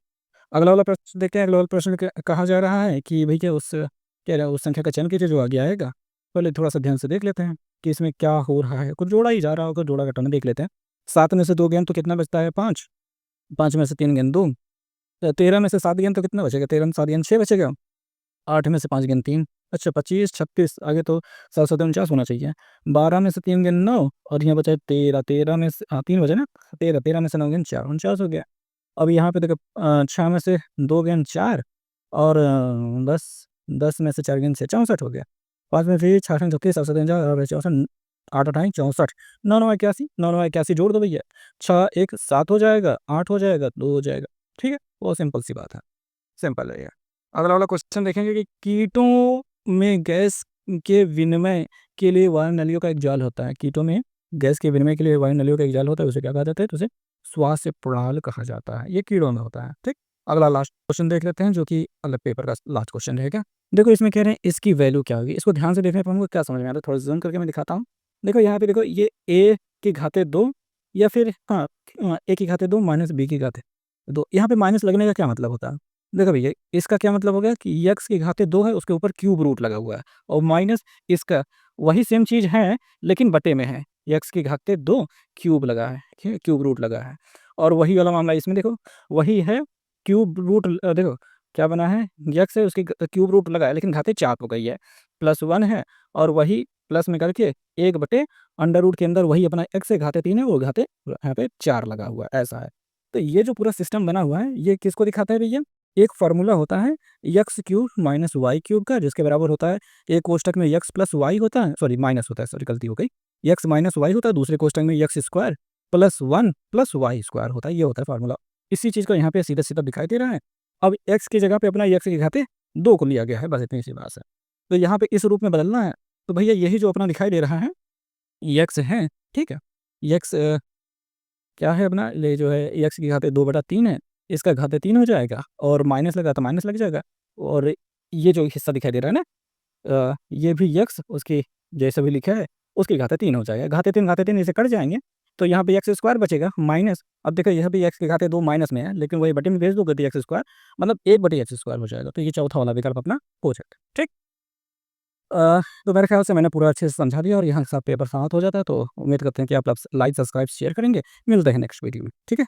अगला वाला प्रश्न देखते हैं। अगला वाला प्रश्न कहा जा रहा है कि भैया उस कह रहा है उस संख्या का चयन कीजिए जो आगे आएगा। पहले थोड़ा-सा ध्यान से देख लेते हैं कि इसमें क्या हो रहा है। कुछ जोड़ा ही जा रहा होगा, जोड़ा घटाना देख लेते हैं। 7 में से 2 गेंद तो कितना बचता है? 5। 5 में से 3 गेंद 2। 13 में से 7 गेंद तो कितना बचेगा? 13 में 7 गेंद 6 बचेगा। 8 में से 5 गेंद 3। अच्छा 25, 36 आगे तो 7 7 49 होना चाहिए। 12 में से 3 गेंद 9 और यहाँ बचा 13। 13 में से 3 बचे ना? 13, 13 में से 9 गेंद 4, 49 हो गया। अब यहाँ पे देखो 6 में से 2 गेंद 4 और 10 में से 4 गेंद 6, 64 हो गया। 5 में फिर 6 36 7 57 और 64 8 28 64 9 9 81 9 9 81 जोड़ दो भैया। 6 1 7 हो जाएगा, 8 हो जाएगा, 2 हो जाएगा। ठीक है? बहुत सिंपल सी बात है। सिंपल है ये। अगला वाला क्वेश्चन देखेंगे कि कीटों में गैस के विनिमय के लिए वायुनलियों का एक जाल होता है। कीटों में गैस के विनिमय के लिए वायुनलियों का एक जाल होता है, उसे क्या कहा जाता है? तो उसे श्वास प्रणाल कहा जाता है। ये कीड़ों में होता है। ठीक? अगला लास्ट क्वेश्चन देख लेते हैं जो कि अलग पेपर का लास्ट क्वेश्चन रहेगा। देखो इसमें कह रहे हैं इसकी वैल्यू क्या होगी? इसको ध्यान से देखने पर हमको क्या समझ में आता है? थोड़ा ज़ूम करके मैं दिखाता हूँ। देखो यहाँ पे देखो ये a की घाते 2 या फिर हाँ a की घाते 2 माइनस b की घाते 2। यहाँ पे माइनस लगने का क्या मतलब होता है? देखो भैया इसका क्या मतलब हो गया कि x की घाते 2 है उसके ऊपर क्यूब रूट लगा हुआ है और माइनस इसका वही सेम चीज़ है लेकिन बटे में है। x की घाते 2 क्यूब लगा है, क्यूब रूट लगा है और वही वाला मामला इसमें देखो वही है क्यूब रूट देखो क्या बना है x है उसकी क्यूब रूट लगा है लेकिन घाते 4 हो गई है, +1 है और वही प्लस में करके 1 बटे अंडर रूट के अंदर वही अपना x है घाते 3 है वो घाते यहाँ पे 4 लगा हुआ है, ऐसा है। तो ये जो पूरा सिस्टम बना हुआ है ये किसको दिखाता है भैया? एक फ़ॉर्मूला होता है x cube minus y cube का जिसके बराबर होता है एक कोष्ठक में एक्स प्लस वाई होता है सॉरी माइनस होता है सॉरी गलती हो गई एक्स माइनस वाई होता है दूसरे कोष्ठक में x square plus 1 plus y square होता है ये होता है फार्मूला। इसी चीज़ को यहाँ पे सीधा सीधा दिखाई दे रहा है। अब एक्स की जगह पे अपना एक्स के घाते 2 को लिया गया है बस इतनी सी बात है। तो यहाँ पे इस रूप में बदलना है तो भैया यही जो अपना दिखाई दे रहा है एक्स है ठीक है। एक्स क्या है अपना ये जो है एक्स की घाते 2/3 है, इसका घाते 3 हो जाएगा और माइनस लगा तो माइनस लग जाएगा और ये जो हिस्सा दिखाई दे रहा है ना ये भी एक्स उसकी जैसे भी लिखा है उसकी घाते 3 हो जाएगा। घाते 3 इसे कट जाएँगे तो यहाँ पे एक्स स्क्वायर बचेगा माइनस अब देखो यह भी एक्स के घाते 2 माइनस में है लेकिन वही बटे में भेज दोगे तो एक्स स्क्वायर मतलब 1/x स्क्वायर हो जाएगा। तो ये चौथा वाला विकल्प अपना हो जाएगा। ठीक? तो मेरे ख्याल से मैंने पूरा अच्छे से समझा दिया और यहाँ सब पेपर समाप्त हो जाता है तो उम्मीद करते हैं कि आप लाइक, सब्सक्राइब, शेयर करेंगे। मिलते हैं नेक्स्ट वीडियो में। ठीक है?